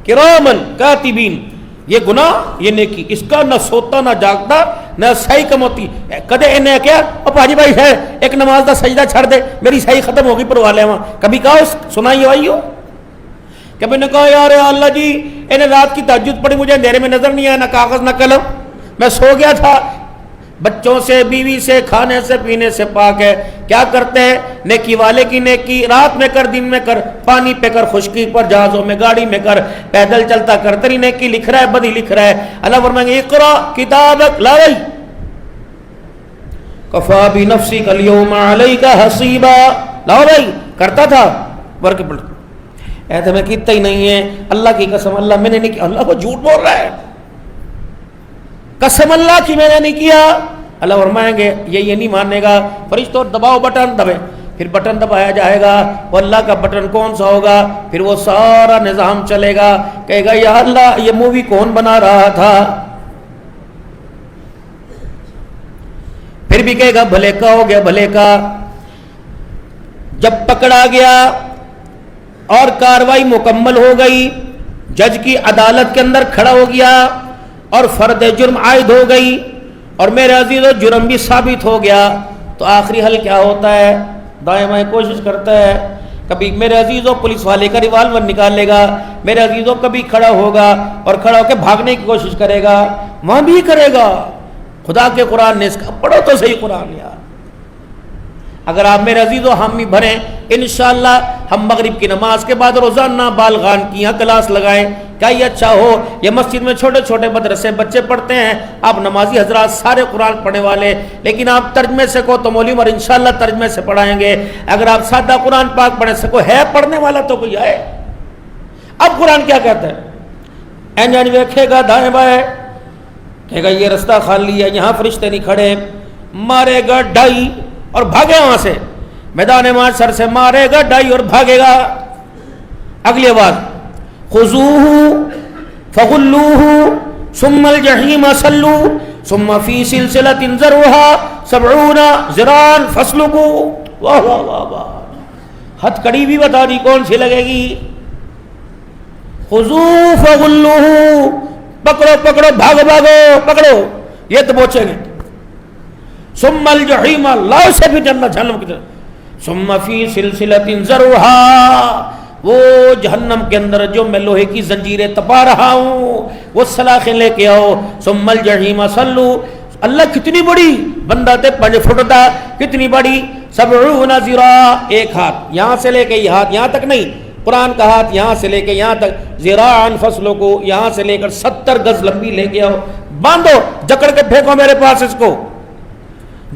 کرامن کاتبین. یہ گناہ یہ نیکی، اس کا نہ سوتا نہ جاگتا نہ صحیح کم ہوتی. کدے انہیں کیا او پاجی بھائی ہے ایک نماز دا سجدہ چھڑ دے میری صحیح ختم ہوگی پروا لے. وہاں کبھی کہا سنائی ہوئی ہو؟ کبھی نے کہا یار اللہ جی انہیں رات کی تہجد پڑھی مجھے اندھیرے میں نظر نہیں آیا، نہ کاغذ نہ قلم، میں سو گیا تھا. بچوں سے، بیوی سے، کھانے سے، پینے سے پاک ہے. کیا کرتے ہیں؟ نیکی والے کی نیکی رات میں کر، دن میں کر، پانی پہ کر، خشکی پر، جہازوں میں، گاڑی میں کر، پیدل چلتا کر، تیری نیکی لکھ رہا ہے بدی لکھ رہا ہے. اللہ فرمائیں گے اقرا کتابک، لا رہی کفا بنفسک اليوم علیک حسیبا. لاؤ بھائی کرتا تھا ورک پڑھ. کہتے میں کیتا ہی نہیں ہے، اللہ کی قسم اللہ میں نے نہیں کیا۔ اللہ کو جھوٹ بول رہا ہے، قسم اللہ کی میں نے نہیں کیا۔ اللہ فرمائیں گے یہ نہیں ماننے گا، فرشتوں دباؤ بٹن، دبے، پھر بٹن دبایا جائے گا، وہ اللہ کا بٹن کون سا ہوگا؟ پھر وہ سارا نظام چلے گا، کہے گا یا اللہ یہ مووی کون بنا رہا تھا؟ پھر بھی کہے گا بھلے کا ہو گیا، بھلے کا۔ جب پکڑا گیا اور کاروائی مکمل ہو گئی، جج کی عدالت کے اندر کھڑا ہو گیا اور فرد جرم عائد ہو گئی اور میرے عزیزو جرم بھی ثابت ہو گیا، تو آخری حل کیا ہوتا ہے؟ دائیں بائیں کوشش کرتا ہے، کبھی میرے عزیزو پولیس والے کا ریوالور نکال لے گا، میرے عزیزو کبھی کھڑا ہوگا اور کھڑا ہو کے بھاگنے کی کوشش کرے گا، وہاں بھی کرے گا۔ خدا کے قرآن نے اس کا پڑھو تو صحیح قرآن یار۔ اگر آپ میرے عزیزو ہم بھی بھریں انشاءاللہ، ہم مغرب کی نماز کے بعد روزانہ بالغان کی یہاں کلاس لگائیں، کیا یہ اچھا ہو؟ یہ مسجد میں چھوٹے چھوٹے مدرسے بچے پڑھتے ہیں، آپ نمازی حضرات سارے قرآن پڑھنے والے، لیکن آپ ترجمے سے کو تو مولوی اور انشاءاللہ ترجمے سے پڑھائیں گے۔ اگر آپ سادہ قرآن پاک پڑھنے سے کوئی ہے پڑھنے والا تو کوئی ہے؟ اب قرآن کیا کہتا ہے؟ اینجان ویکھے گا دائیں بائیں، کہے گا یہ رستہ خالی ہے، یہاں فرشتے نہیں کھڑے، مارے گا ڈائی اور بھاگے وہاں سے، میدان معاشر سے مارے گا ڈائی اور بھاگے گا۔ اگلی آواز خذوہ فغلوہ ثم الجحیم صلوہ ثم فی سلسلۃ ذرعها 70 ذراعا فاسلکوہ۔ واہ واہ واہ واہ، ہتھ کڑی بھی بتا دی کون سی لگے گی؟ خذوہ فغلوہ، پکڑو پکڑو، بھاگو بھاگو، پکڑو، یہ تو پہنچیں گے۔ ثم الجحیم، اللہ سے بھی جہنم کی طرف، ثم فی سلسلۃ ذرعها، وہ جہنم کے اندر جو میں لوہے کی زنجیریں تپا رہا ہوں وہ سلاخیں لے کے آؤ۔ ثم الجحیم صلو، اللہ کتنی بڑی، بندہ تے 5 فٹ دا، کتنی بڑی؟ 70 ذراع، ایک ہاتھ یہاں سے لے کے یہ ہاتھ یہاں تک نہیں، قرآن کا ہاتھ یہاں سے لے کے یہاں تک، ذراعا فصلوں کو یہاں سے لے کر 70 گز لمبی لے کے آؤ، باندھو، جکڑ کے پھینکو میرے پاس، اس کو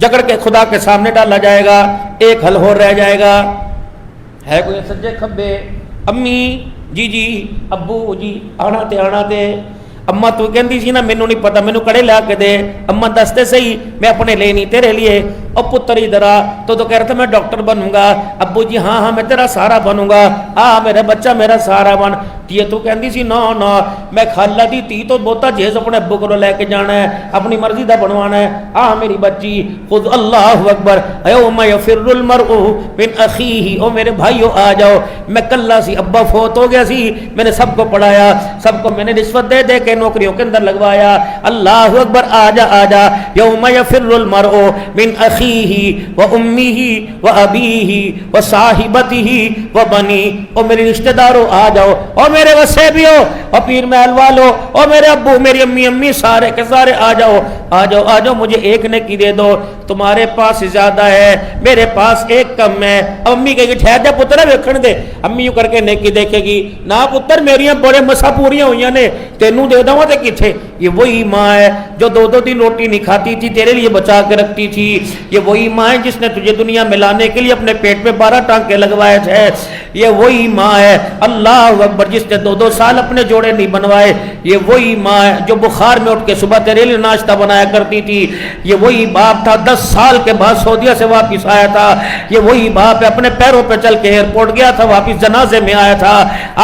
جکڑ کے خدا کے سامنے ڈالا جائے گا، ایک حل ہو رہ جائے گا۔ ہے کوئی سجے کھبے، امی جی جی ابو جی آنا تے، اما تو کہندی سی نا مینوں نہیں پتا، مینوں کڑے لا کے دے، اما دستے صحیح میں اپنے لیے نہیں تیرے لیے، او پتر ادھر آ، تو کہہ رہا تھا میں ڈاکٹر بنوں گا، ابو جی ہاں ہاں میں تیرا سہارا بنوں گا، آ میرا بچہ میرا سہارا بن، یہ تو کہندی سی نا نا میں خالہ دی تی تو بہتا جہیز اپنے ابو کو لے کے جانا ہے، اپنی مرضی دا بنوانا ہے، آ میری بچی خود اللہ اکبر یوم یفر المرء من اخیہ، او میرے بھائیو آ جاؤ، میں کلہ سی، ابا فوت ہو گیا سی، میں نے سب کو پڑھایا، سب کو میں نے رشوت دے دے کے نوکریوں کے اندر لگوایا، اللہ اکبر آ جا یوم یفر المرء من اخیہ و امیہ و ابیہ و صاحبتہ و بنی، او میرے رشتہ دارو آ جاؤ، او میرے وسیبیو، او پیر محل والو، او میرے ابو میری امی سارے کے سارے آ جاؤ، مجھے ایک نیکی دے دو، تمہارے پاس زیادہ ہے میرے پاس ایک کم ہے۔ امی کہے گی ٹھہر جا پتر ویکھن دے، امی یوں کر کے نیکی دیکھے گی، نہ پتر میریاں بڑے مسا پوریاں ہوئیاں نے، تینوں دے دوں تے کتھے؟ یہ وہی ماں ہے جو 2 دن روٹی نہیں کھاتی تھی تیرے لیے بچا کے رکھتی تھی، یہ وہی ماں ہے جس نے تجھے دنیا میں لانے کے لیے اپنے پیٹ میں 12 ٹانکے لگوائے تھے، یہ وہی ماں ہے اللہ اکبر جس نے 2 سال اپنے جوڑے نہیں بنوائے، یہ وہی ماں ہے جو بخار میں اٹھ کے صبح تیرے لیے ناشتہ بنایا کرتی تھی، یہ وہی باپ تھا 10 سال کے بعد سعودیہ سے واپس آیا تھا، یہ وہی باپ ہے اپنے پیروں پہ چل کے ایئرپورٹ گیا تھا واپس جنازے میں آیا تھا،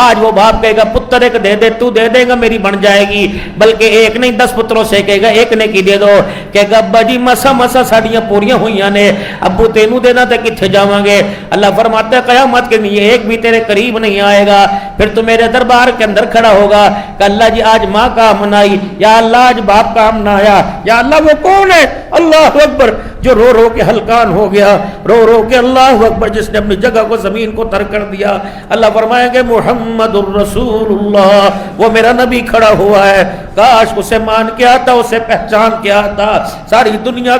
آج وہ باپ کہے گا پتر ایک دے دے، تو دے دے گا میری بن جائے گی، بلکہ ایک نہیں 10 پتروں سے کہے گا ایک نے کی دے دو، کہے گا ابا جی مسا ساڑیاں پوریاں ہوئیاں نے، ابو تینوں دینا تے کتھے جاواں گے؟ اللہ فرماتا ہے قیامت کے دن ایک بھی تیرے قریب نہیں آئے گا، پھر تو میرے دربار کے اندر کھڑا ہوگا کہ اللہ جی آج ماں کام نہ آئی، یا اللہ آج باپ کام نہ آیا، یا اللہ وہ کون ہے؟ اللہ اکبر جو رو رو کے ہلکان ہو گیا، رو رو کے اللہ اکبر جس نے اپنی جگہ کو زمین کو ترک کر دیا۔ اللہ فرمائیں گے محمد الرسول اللہ، وہ میرا نبی کھڑا ہوا ہے، کاش اسے مان کے آتا, اسے پہچان کے آتا. ساری دنیا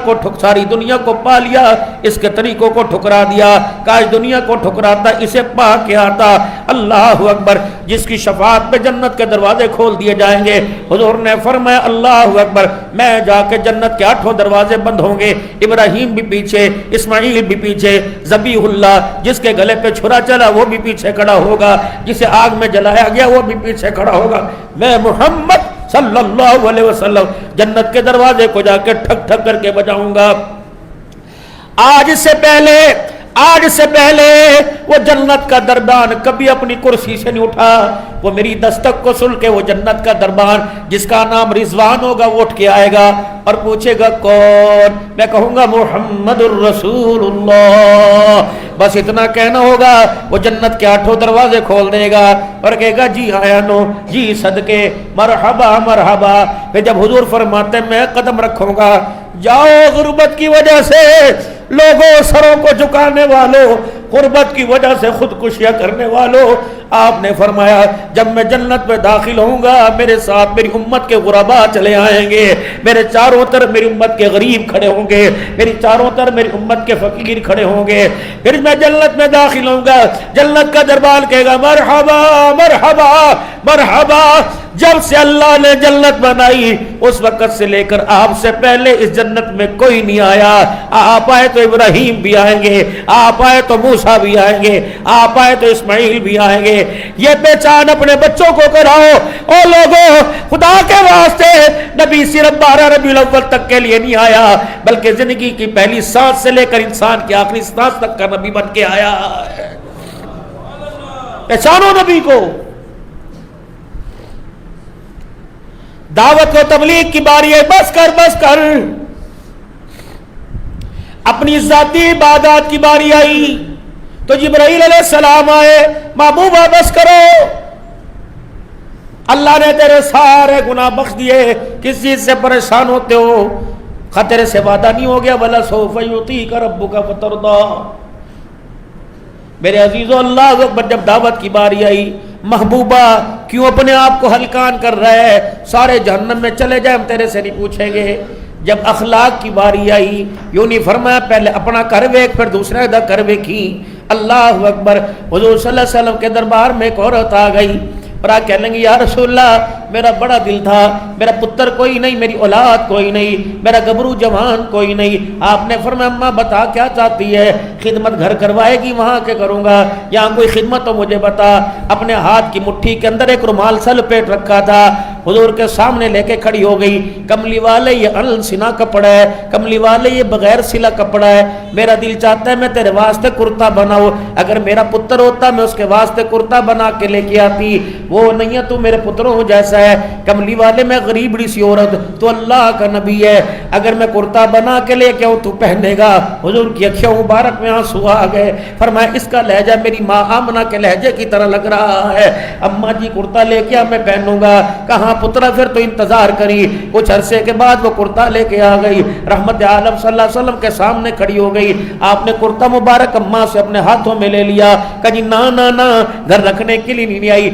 کو پا لیا, اس کے طریقوں کو ٹھکرا دیا. کاش دنیا کو ٹھکراتا, اسے پا کے آتا. اللہ اکبر. جس کی شفاعت پہ جنت کے دروازے کھول دیے جائیں گے. حضور نے فرمایا اللہ اکبر, میں جا کے جنت کے 8 دروازے بند ہوں گے. ابراہیم بھی پیچھے, اسماعیل بھی پیچھے, ذبیح اللہ جس کے گلے پہ چھرا چلا وہ بھی پیچھے کھڑا ہوگا, جسے آگ میں جلایا گیا وہ بھی پیچھے کھڑا ہوگا. میں محمد صلی اللہ علیہ وسلم جنت کے دروازے کو جا کے ٹھک ٹھک کر کے بجاؤں گا. آج سے پہلے وہ جنت کا دربان کبھی اپنی کرسی سے نہیں اٹھا. وہ میری دستک کو سن کے وہ جنت کا دربان جس کا نام رضوان ہوگا وہ اٹھ کے آئے گا اور پوچھے گا کون؟ میں کہوں گا محمد الرسول اللہ. بس اتنا کہنا ہوگا, وہ جنت کے 8 دروازے کھول دے گا اور کہے گا جی آیا نو, جی صدقے, مرحبا مرحبا. پھر جب حضور فرماتے ہیں میں قدم رکھوں گا, جاؤ غربت کی وجہ سے لوگوں سروں کو جھکانے والوں, غربت کی وجہ سے خودکشیاں کرنے والوں. آپ نے فرمایا جب میں جنت میں داخل ہوں گا میرے ساتھ میری امت کے غربا چلے آئیں گے, میرے چاروں طرف میری امت کے غریب کھڑے ہوں گے, میری چاروں طرف میری امت کے فقیر کھڑے ہوں گے. پھر میں جنت میں داخل ہوں گا, جنت کا دربار کہے گا مرحبا مرحبا مرحبا. جب سے اللہ نے جنت بنائی اس وقت سے لے کر آپ سے پہلے اس جنت میں کوئی نہیں آیا. آپ آئے تو ابراہیم بھی آئیں گے, آپ آئے تو موسیٰ بھی آئیں گے, آپ آئے تو اسماعیل بھی آئیں گے. یہ پہچان اپنے بچوں کو کراؤ. او لوگوں, خدا کے واسطے نبی صرف 12 ربیع الاول تک کے لیے نہیں آیا بلکہ زندگی کی پہلی سانس سے لے کر انسان کی آخری سانس تک کا نبی بن کے آیا ہے. پہچانو نبی کو. دعوت و تبلیغ کی باری ہے, بس کر. اپنی ذاتی عبادات کی باری آئی تو جبرائیل علیہ السلام آئے, محبوبہ بس کرو, اللہ نے تیرے سارے گناہ بخش دیے, کس چیز سے پریشان ہوتے ہو؟ خطرے سے وعدہ نہیں ہو گیا وَلَسَوْفَ يُعْطِيكَ رَبُّكَ فَتَرْضَىٰ. میرے عزیزو, اللہ اکبر. جب دعوت کی باری آئی, محبوبہ کیوں اپنے آپ کو ہلکان کر رہا ہے؟ سارے جہنم میں چلے جائیں, ہم تیرے سے نہیں پوچھیں گے. جب اخلاق کی باری آئی, یوں نہیں فرمایا پہلے اپنا کر ویک پھر دوسرے دا کر ویکھی. اللہ اکبر. حضور صلی اللہ علیہ وسلم کے دربار میں ایک عورت آ گئی اور آ کہنے لگی یا رسول اللہ, میرا بڑا دل تھا, میرا پتر کوئی نہیں, میری اولاد کوئی نہیں, میرا گبرو جوان کوئی نہیں. آپ نے فرمایا اماں بتا کیا چاہتی ہے؟ خدمت گھر کروائے گی وہاں کے کروں گا, یہاں کوئی خدمت تو مجھے بتا. اپنے ہاتھ کی مٹھی کے اندر ایک رومال سا لپیٹ رکھا تھا, حضور کے سامنے لے کے کھڑی ہو گئی. کملی والے یہ السنا کپڑا ہے, کملی والے یہ بغیر سلا کپڑا ہے, میرا دل چاہتا ہے میں تیرے واسطے کرتا بناؤ. اگر میرا پتر ہوتا میں اس کے واسطے کرتا بنا کے لے کے آتی, وہ نہیں ہے, تو میرے پتروں جیسا ہے. کملی والے میں غریبڑی سی عورت, تو اللہ کا نبی ہے, اگر میں کرتا بنا کے لے کے آؤں تو پہنے گا. حضور کی اکھیوں مبارک میں آنسو آ گئے. فرمایا اس کا لہجہ میری ماں آمنہ کے لہجے کی طرح لگ رہا ہے. اماں جی کرتا لے کے میں پہنوں گا. کہاں پترا, پھر تو انتظار کری. کچھ عرصے کے بعد وہ کرتا لے کے آ گئی, رحمت عالم صلی اللہ علیہ وسلم کے سامنے کھڑی ہو گئی. آپ نے کرتا مبارک اماں سے اپنے ہاتھوں میں لے لیا. کہا جی نا نا نا, گھر رکھنے کے لیے نہیں آئی,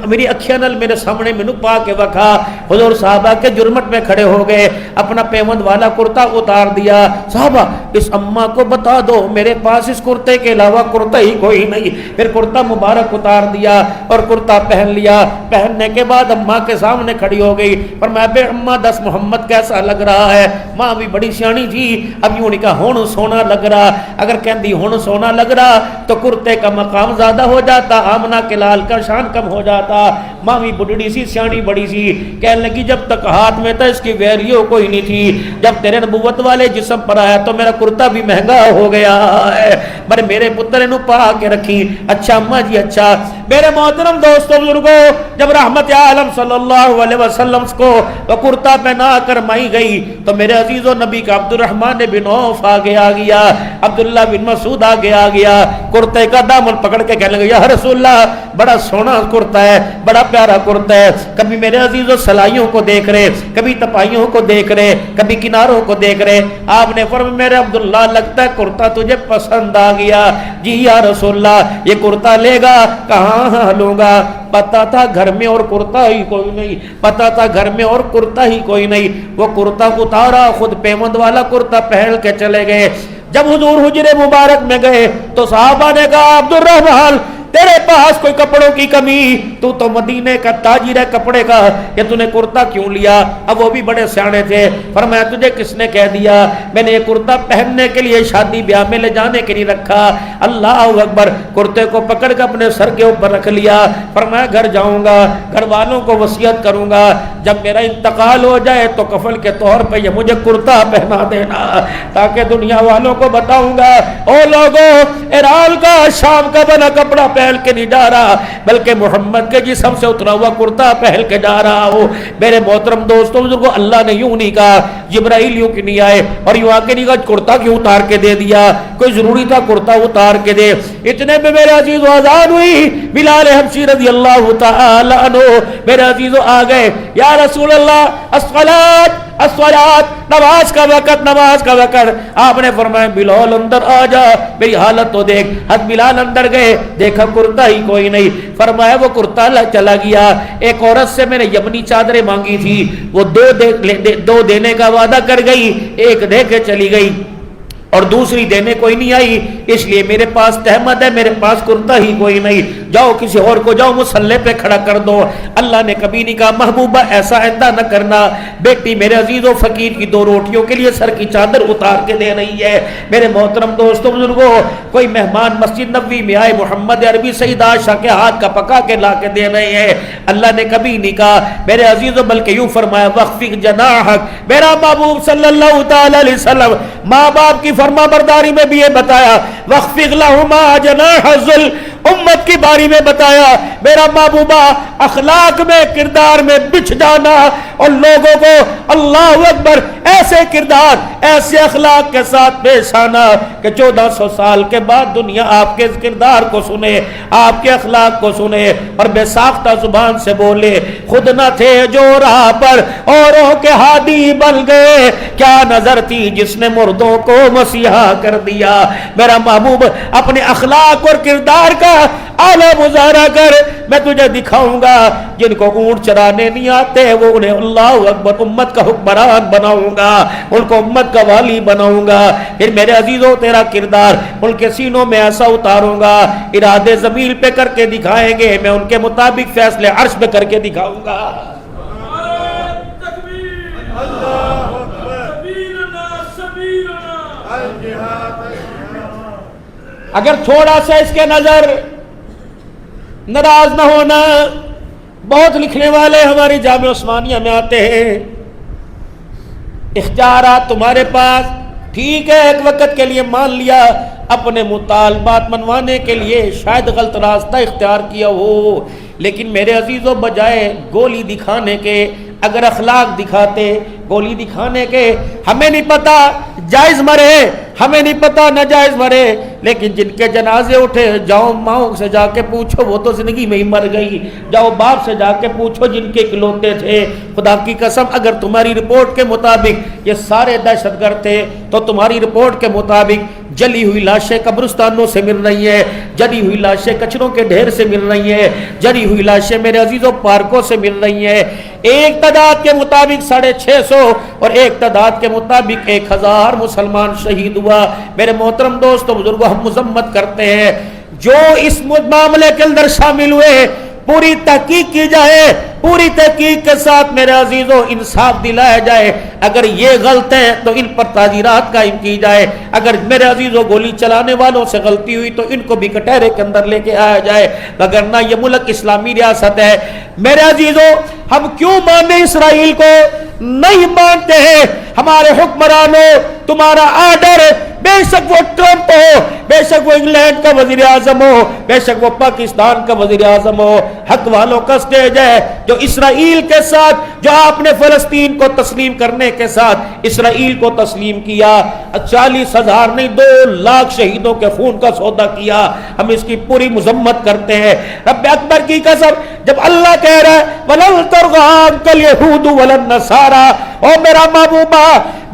میری اکھیاں نال میرے سامنے مینوں پا کے وکھا. حضور صحابہ کے جرمٹ میں کھڑے ہو گئے, اپنا پیوند والا کرتا اتار دیا. صحابہ اس اماں کو بتا دو میرے پاس اس کرتے کے علاوہ کرتا ہی کوئی نہیں. پھر کرتا مبارک اتار دیا اور کرتا پہن لیا. پہننے کے بعد اماں کے سامنے کھڑی ہو گئی. پر میں بے اماں دس محمد کیسا لگ رہا ہے؟ ماں بھی بڑی سیانی تھی, اب یوں نہیں کہا ہون سونا لگ رہا. اگر کہندی ہون سونا لگ رہا تو کرتے کا مقام زیادہ ہو جاتا, آمنہ کے لال کا شان کم ہو جاتا. ماں بھی بڑھڑی سی, سیانی بڑی سی, کہنے لگی جب تک ہاتھ میں تھا اس کی ویلیو کوئی نہیں تھی, جب تیرے نبوت والے جسم پر آیا تو میرا کرتا بھی مہنگا ہو گیا ہے, پر میرے پتر نے پا کے رکھی. اچھا اماں جی اچھا. میرے محترم دوستوں بزرگوں, جب رحمت عالم صلی اللہ علیہ وسلم کو وہ کرتا پہنا کر مائی گئی تو میرے عزیز و نبی کا عبد الرحمن بن عوف آگے آ گیا, عبداللہ بن مسعود آگے آ گیا. کرتے کا دامن پکڑ کے کہنے لگا یا رسول اللہ بڑا سونا کرتا ہے, بڑا پیارا کرتا ہے. کبھی میرے عزیز و سلائیوں کو دیکھ رہے, کبھی تپائیوں کو دیکھ رہے, کبھی کناروں کو دیکھ رہے. آپ نے فرمایا میرے عبداللہ لگتا ہے کرتا تجھے پسند آ گیا. جی یا رسول اللہ یہ کرتا لے گا, کہاں لوں گا؟ پتا تھا گھر میں اور کرتا ہی کوئی نہیں، پتا تھا گھر میں اور کرتا ہی کوئی نہیں، وہ کرتا اتارا، خود پیوند والا کرتا پہن کے چلے گئے۔ جب حضور حجرے مبارک میں گئے تو صحابہ نے کہا عبد الرحمن تیرے پاس کوئی کپڑوں کی کمی، تو مدینے کا تاجر ہے کپڑے کا، کہ تو نے کرتا کیوں لیا؟ اب وہ بھی بڑے سیانے تھے، فرمایا تجھے کس نے کہہ دیا؟ میں نے یہ کرتا پہننے کے لیے شادی بیاہ میں لے جانے کے لیے رکھا۔ اللہ اکبر، کرتے کو پکڑ کے اپنے سر کے اوپر رکھ لیا، فرمایا گھر جاؤں گا، گھر والوں کو وصیت کروں گا، جب میرا انتقال ہو جائے تو کفن کے طور پہ یہ مجھے کرتا پہنا دینا، تاکہ دنیا والوں کو بتاؤں گا او لوگوں ایران کا شام کا بنا کپڑا پہن کے نہیں جا رہا، بلکہ محمد کے جسم سے اترا ہوا کرتا پہن کے جا رہا ہو۔ میرے محترم دوستوں بزرگوں، اللہ نے یوں نہیں کہا، جبرائیل یوں کی نہیں آئے اور یوں آ کے نہیں کہا کرتا کیوں اتار کے دے دیا، کوئی ضروری تھا کرتا اتار کے دے؟ اتنے میں میرے عزیز و اذان ہوئی، بلال حبشی رضی اللہ تعالی عنہ میرے عزیز و آ گئے، یا رسول اللہ الصلاۃ الصلاۃ، نماز کا وقت، نماز کا وقت۔ آپ نے فرمایا بلال اندر آ جا، میری حالت تو دیکھ۔ حضرت بلال اندر گئے، دیکھا کرتا ہی کوئی نہیں، فرمایا وہ کرتا چلا گیا۔ ایک عورت سے میں نے یمنی چادریں مانگی تھی، وہ دو دینے کا وعدہ کر گئی، ایک دے کے چلی گئی اور دوسری دینے کوئی نہیں آئی، اس لیے میرے پاس تہمت ہے، میرے پاس کرتا ہی کوئی نہیں، جاؤ کسی اور کو جاؤ مصلے پہ کھڑا کر دو۔ اللہ نے کبھی نہیں کہا محبوبہ ایسا آئندہ نہ کرنا، بیٹی میرے عزیز و فقیر کی 2 روٹیوں کے لیے سر کی چادر اتار کے دے رہی ہے۔ میرے محترم دوستوں بزرگوں، کوئی مہمان مسجد نبوی میں آئے، محمد عربی سید عائشہ کے ہاتھ کا پکا کے لا کے دے رہے ہیں، اللہ نے کبھی نہیں کہا میرے عزیزو، بلکہ یوں فرمایا وخفض جناحک۔ میرا محبوب صلی اللہ تعالی علیہ وسلم ماں باپ کی فرما برداری میں بھی یہ بتایا وخفض لہما جناح الذل، امت کی باری میں بتایا میرا محبوبہ اخلاق میں کردار میں بچھ جانا اور لوگوں کو اللہ اکبر ایسے کردار ایسے اخلاق کے ساتھ پیش آنا کہ 1400 سال کے بعد دنیا آپ کے کردار کو سنے، آپ کے اخلاق کو سنے اور بے ساختہ زبان سے بولے خود نہ تھے جو راہ پر اوروں کے ہادی بن گئے، کیا نظر تھی جس نے مردوں کو مسیحا کر دیا۔ میرا محبوب اپنے اخلاق اور کردار کا اعلیٰ مظاہرہ کر، میں تجھے دکھاؤں گا جن کو اونٹ چرانے نہیں آتے وہ انہیں اللہ اکبر امت کا حکمران بناؤں گا، ان کو امت کا والی بناؤں گا۔ پھر میرے عزیزوں تیرا کردار ان کے سینوں میں ایسا اتاروں گا، ارادے زمین پہ کر کے دکھائیں گے، میں ان کے مطابق فیصلے عرش پہ کر کے دکھاؤں گا۔ اگر تھوڑا سا اس کے نظر ناراض نہ ہونا، بہت لکھنے والے ہماری جامعہ عثمانیہ میں آتے ہیں، اختیارات تمہارے پاس ٹھیک ہے، ایک وقت کے لیے مان لیا، اپنے مطالبات منوانے کے لیے شاید غلط راستہ اختیار کیا ہو، لیکن میرے عزیزوں بجائے گولی دکھانے کے اگر اخلاق دکھاتے، گولی دکھانے کے ہمیں نہیں پتا جائز مرے، ہمیں نہیں پتا ناجائز مرے، لیکن جن کے جنازے اٹھے جاؤ ماؤں سے جا کے پوچھو وہ تو زندگی میں ہی مر گئی، جاؤ باپ سے جا کے پوچھو جن کے اکلوتے تھے، خدا کی قسم اگر تمہاری رپورٹ کے مطابق یہ سارے دہشت گرد تھے تو تمہاری رپورٹ کے مطابق جلی ہوئی لاشیں قبرستانوں سے مل رہی ہیں، جلی ہوئی لاشیں کچروں کے ڈھیر سے مل رہی ہیں، جلی ہوئی لاشیں میرے عزیزوں پارکوں سے مل رہی ہیں، ایک تعداد کے مطابق 650 اور ایک تعداد کے مطابق 1000 مسلمان شہید ہوا۔ میرے محترم دوستو بزرگوں، ہم مذمت کرتے ہیں جو اس معاملے کے اندر شامل ہوئے، پوری تحقیق کی جائے، پوری تحقیق کے ساتھ میرے عزیزوں انصاف دلایا جائے، اگر یہ غلط ہے تو ان پر تعزیرات قائم کی جائے، اگر میرے عزیزوں گولی چلانے والوں سے غلطی ہوئی تو ان کو بھی کٹہرے کے اندر لے کے آیا جائے، وگرنہ یہ ملک اسلامی ریاست ہے۔ میرے عزیزوں ہم کیوں مانیں اسرائیل کو؟ نہیں مانتے ہیں، ہمارے حکمرانوں تمہارا آرڈر بے شک وہ ٹرمپ ہو، بے شک وہ انگلینڈ کا وزیر اعظم ہو، بے شک وہ پاکستان کا وزیر اعظم ہو، حق والوں کا سٹیج ہے جو اسرائیل کے ساتھ، جو آپ نے فلسطین کو تسلیم کرنے کے ساتھ اسرائیل کو تسلیم کیا، 40,000 نہیں 2 لاکھ شہیدوں کے خون کا سودا کیا، ہم اس کی پوری مذمت کرتے ہیں۔ رب اکبر کی قسم جب اللہ کہہ رہا ہے وَلَن تَرْضَىٰ عَنكَ الْيَهُودُ وَلَا النَّصَارَىٰ، او میرا محبوبہ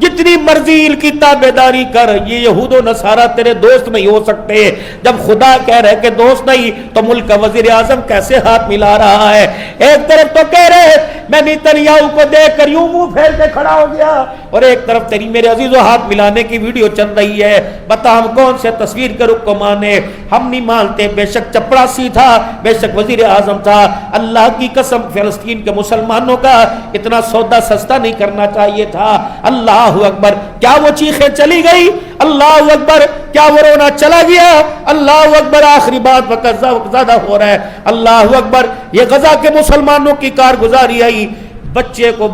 جتنی مرضی ان کی تابعداری کر، یہ یہود و نصارہ تیرے دوست نہیں ہو سکتے۔ جب خدا کہہ رہے کہ دوست نہیں تو ملک کا وزیر اعظم کیسے ہاتھ ملا رہا ہے؟ ایک طرف تو کہہ رہے میں نیتنیاہو کو دیکھ کر یوں منہ پھیر کے کھڑا ہو گیا، اور ایک طرف تیری میرے عزیزو ہاتھ ملانے کی ویڈیو چل رہی ہے۔ بتا ہم کون سے تصویر کے رخ کو مانے؟ ہم نہیں مانتے، بے شک چپڑاسی تھا، بے شک وزیر اعظم تھا۔ اللہ کی قسم فلسطین کے مسلمانوں کا اتنا سودا سستا نہیں کرنا چاہیے تھا۔ اللہ اکبر، کیا وہ چیخیں چلی گئی؟ اللہ اکبر، کیا وہ رونا چلا گیا؟ اللہ اکبر، آخری بات وقت زیادہ ہو رہا ہے۔ اللہ اکبر، یہ غزہ کے مسلمانوں کی کارگزاری آئی۔ بچے کو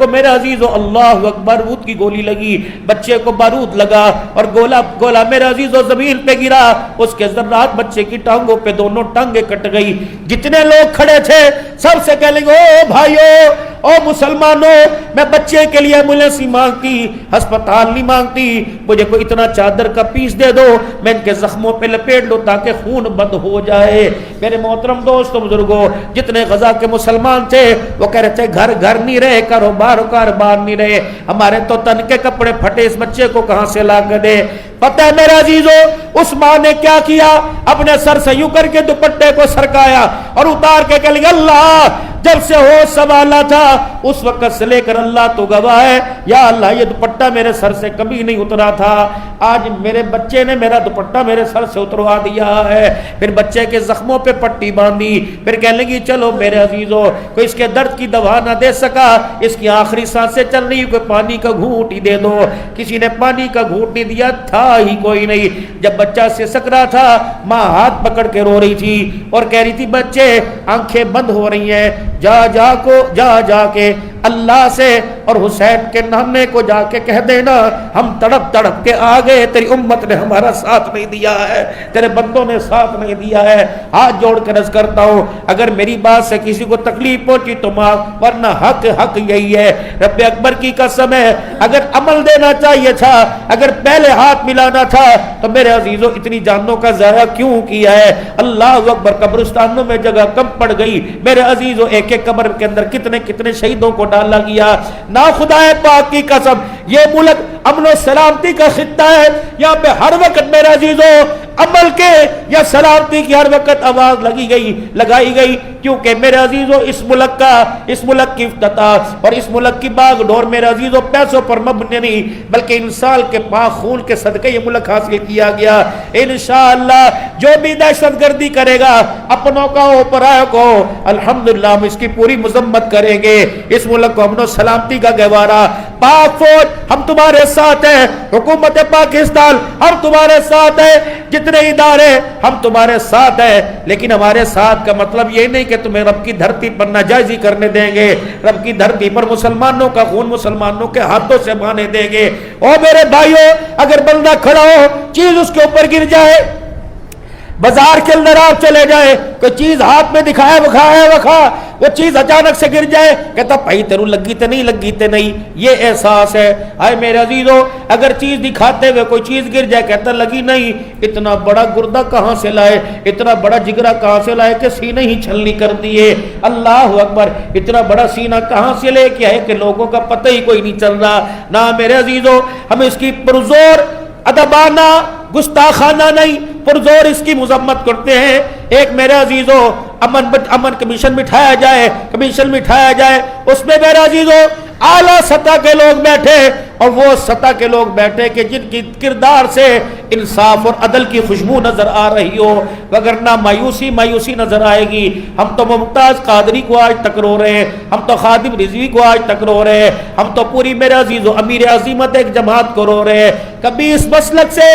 میرے عزیزو اللہ اکبر، بارود کی گولی لگی، بچے کو بارود لگا اور گولا میرے عزیزو زمین پہ گرا، اس کے ذرات بچے کی ٹانگوں پہ دونوں ٹانگیں کٹ گئی۔ جتنے لوگ کھڑے تھے سب سے کہہ لیں گے او بھائیو، او مسلمانوں، میں بچے کے لیے ایمبولینس نہیں مانگتی، ہسپتال نہیں مانگتی، مجھے کوئی اتنا چادر کا پیس دے دو، میں ان کے زخموں پہ لپیٹ لو تاکہ خون بند ہو جائے۔ میرے محترم دوستو بزرگوں، جتنے غزہ کے مسلمان تھے وہ کہہ رہے تھے گھر نہیں رہے، کاروبار نہیں رہے، ہمارے تو تن کے کپڑے پھٹے، اس بچے کو کہاں سے لا کر دے؟ پتہ ہے میرے عزیزو اس ماں نے کیا کیا؟ اپنے سر سے یوں کر کے دوپٹے کو سرکایا اور اتار کے کہہ لیا اللہ، جب سے ہوش سنبھالا تھا اس وقت سے لے کر اللہ تو گواہ ہے، یا اللہ یہ دوپٹہ میرے سر سے کبھی نہیں اترا تھا، آج میرے بچے نے میرا دوپٹہ میرے سر سے اتروا دیا ہے۔ پھر بچے کے زخموں پہ پٹی باندھی، پھر کہنے لگی چلو میرے عزیزو، کوئی اس کے درد کی دوا نہ دے سکا، اس کی آخری سانسیں چل رہی، کوئی پانی کا گھونٹ ہی دے دو۔ کسی نے پانی کا گھونٹ نہیں دیا، تھا ہی کوئی نہیں۔ جب بچہ سسک رہا تھا ماں ہاتھ پکڑ کے رو رہی تھی اور کہہ رہی تھی بچے آنکھیں بند ہو رہی ہیں، جا کے اللہ سے اور حسین کے نانے کو جا کے کہہ دینا ہم تڑپ تڑپ کے آگے، تیری امت نے ہمارا ساتھ نہیں دیا ہے، تیرے بندوں نے ساتھ نہیں دیا ہے۔ ہاتھ جوڑ کے عرض کرتا ہوں اگر میری بات سے کسی کو تکلیف پہنچی تو معاف، ورنہ حق یہی ہے۔ رب اکبر کی قسم ہے اگر عمل دینا چاہیے تھا، اگر پہلے ہاتھ ملانا تھا تو میرے عزیزوں اتنی جانوں کا ضائع کیوں کیا ہے؟ اللہ اکبر، قبرستانوں میں جگہ کم پڑ گئی میرے عزیزوں، ایک ایک قبر کے اندر کتنے شہیدوں کو ڈالا گیا۔ نا خدا پاک کی قسم یہ ملک امن و سلامتی کا خطہ ہے، یہاں پہ ہر وقت میرے عزیزوں عمل کے یا سلامتی کی ہر وقت آواز لگائی گئی، کیونکہ میرے عزیزوں اس ملک کی افتتاح اور اس ملک کی باغ ڈور میرے عزیزوں پیسوں پر مبنی نہیں بلکہ انسان کے پاک خون کے صدقے یہ ملک حاصل کیا گیا۔ انشاءاللہ جو بھی دہشت گردی کرے گا اپنوں کا ہو پرایوں کو، الحمدللہ ہم اس کی پوری مذمت کریں گے۔ اس ملک کو امن و سلامتی کا گہوارہ، پاک فوج ہم تمہارے ساتھ ہیں، حکومت پاکستان ہم تمہارے ساتھ ہیں، جتنے ادارے ہم تمہارے ساتھ ہیں، لیکن ہمارے ساتھ کا مطلب یہ نہیں کہ تمہیں رب کی دھرتی پر ناجائزی کرنے دیں گے، رب کی دھرتی پر مسلمانوں کا خون مسلمانوں کے ہاتھوں سے بہانے دیں گے۔ او میرے بھائیو، اگر بندہ کھڑا ہو چیز اس کے اوپر گر جائے، بازار کے اندر آپ چلے جائیں کوئی چیز ہاتھ میں دکھائے وکھا وہ چیز اچانک سے گر جائے، کہتا بھائی تیرو لگی تے نہیں، یہ احساس ہے۔ آئے میرے عزیزو اگر چیز دکھاتے ہوئے کوئی چیز گر جائے کہتا لگی نہیں، اتنا بڑا گردہ کہاں سے لائے، اتنا بڑا جگرہ کہاں سے لائے کہ سینہ ہی چھلنی کر دیے۔ اللہ اکبر، اتنا بڑا سینہ کہاں سے لے کے آئے کہ لوگوں کا پتہ ہی کوئی نہیں چل رہا۔ نہ میرے عزیزو ہم اس کی پرزور ادبانہ گستاخانہ نہیں، پرزور اس کی مذمت کرتے ہیں۔ ایک میرے عزیزو امن کمیشن بٹھایا جائے، اس میں میرے عزیزو اعلیٰ سطح کے لوگ بیٹھے اور وہ سطح کے لوگ بیٹھے کہ جن کی کردار سے انصاف اور عدل کی خوشبو نظر آ رہی ہو، وگرنہ مایوسی نظر آئے گی۔ ہم تو ممتاز قادری کو آج تک رو رہے ہیں، ہم تو خادم رضوی کو آج تک رو رہے ہیں، ہم تو پوری میرے عزیزو امیر عظیمت ایک جماعت کو رو رہے ہیں۔ کبھی اس مسلک سے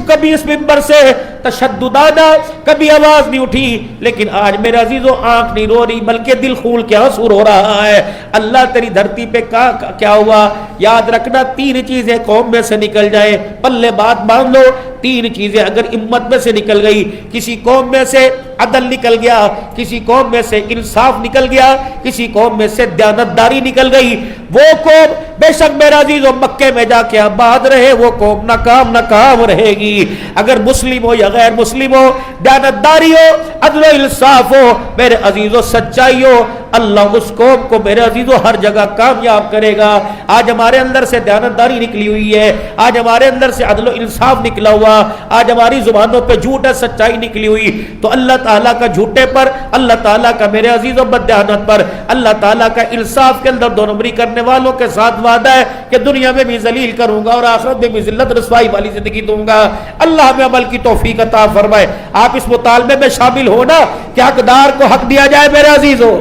کبھی اس منبر سے تشددانہ کبھی آواز نہیں اٹھی، لیکن آج میرے عزیزو آنکھ نہیں رو رہی بلکہ دل خون کے آنسو رو رہا ہے۔ اللہ تیری دھرتی پہ کیا ہوا؟ یاد رکھنا 3 چیزیں قوم میں سے نکل جائے، پلے بات مان لو، 3 چیزیں اگر امت میں سے نکل گئی، کسی قوم میں سے عدل نکل گیا، کسی قوم میں سے انصاف نکل گیا، کسی قوم میں سے دیانتداری نکل گئی، وہ قوم بے شک میرا عزیزو مکے میں جا کے آباد رہے، وہ قوم ناکام رہے گی۔ اگر مسلم ہو یا غیر مسلم ہو، دیانتداری ہو، عدل و انصاف ہو، میرے عزیزو سچائی ہو، اللہ اس قوم کو میرے عزیزو ہر جگہ کامیاب کرے گا۔ آج ہمارے اندر سے دیانتداری نکلی ہوئی ہے، آج ہمارے اندر سے عدل و انصاف نکلا ہوا، آج ہماری زبانوں پہ جھوٹ ہے، سچائی نکلی ہوئی، تو اللہ تعالیٰ کا جھوٹے پر، اللہ تعالیٰ کا میرے عزیزو بددیانت پر، اللہ تعالیٰ کا انصاف کے اندر دو نمبری کرنے والوں کے ساتھ وعدہ ہے کہ دنیا میں بھی ذلیل کروں گا اور آخرت میں بھی ذلت رسوائی والی زندگی دوں گا۔ اللہ ہمیں عمل کی توفیق عطا فرمائے۔ آپ اس مطالبے میں شامل ہونا کہ حقدار کو حق دیا جائے میرے عزیزو،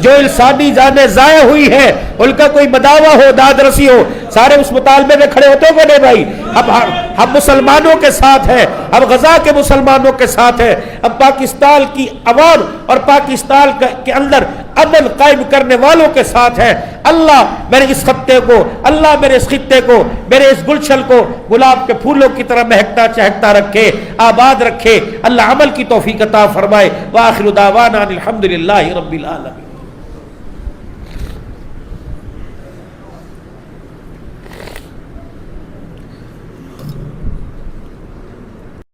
جو انسانی جانیں ضائع ہوئی ہے ان کا کوئی مداوع ہو، داد رسی ہو، سارے اس مطالبے میں کھڑے ہوتے ہو نہیں بھائی؟ اب ہم مسلمانوں کے ساتھ ہیں، اب غزہ کے مسلمانوں کے ساتھ ہیں، اب پاکستان کی عوام اور پاکستان کے اندر امن قائم کرنے والوں کے ساتھ ہیں۔ اللہ میرے اس خطے کو، اللہ میرے اس خطے کو، میرے اس گلشن کو گلاب کے پھولوں کی طرح مہکتا چہکتا رکھے، آباد رکھے۔ اللہ عمل کی توفیق عطا فرمائے۔ وآخر دعوانا الحمدللہ رب العالمین۔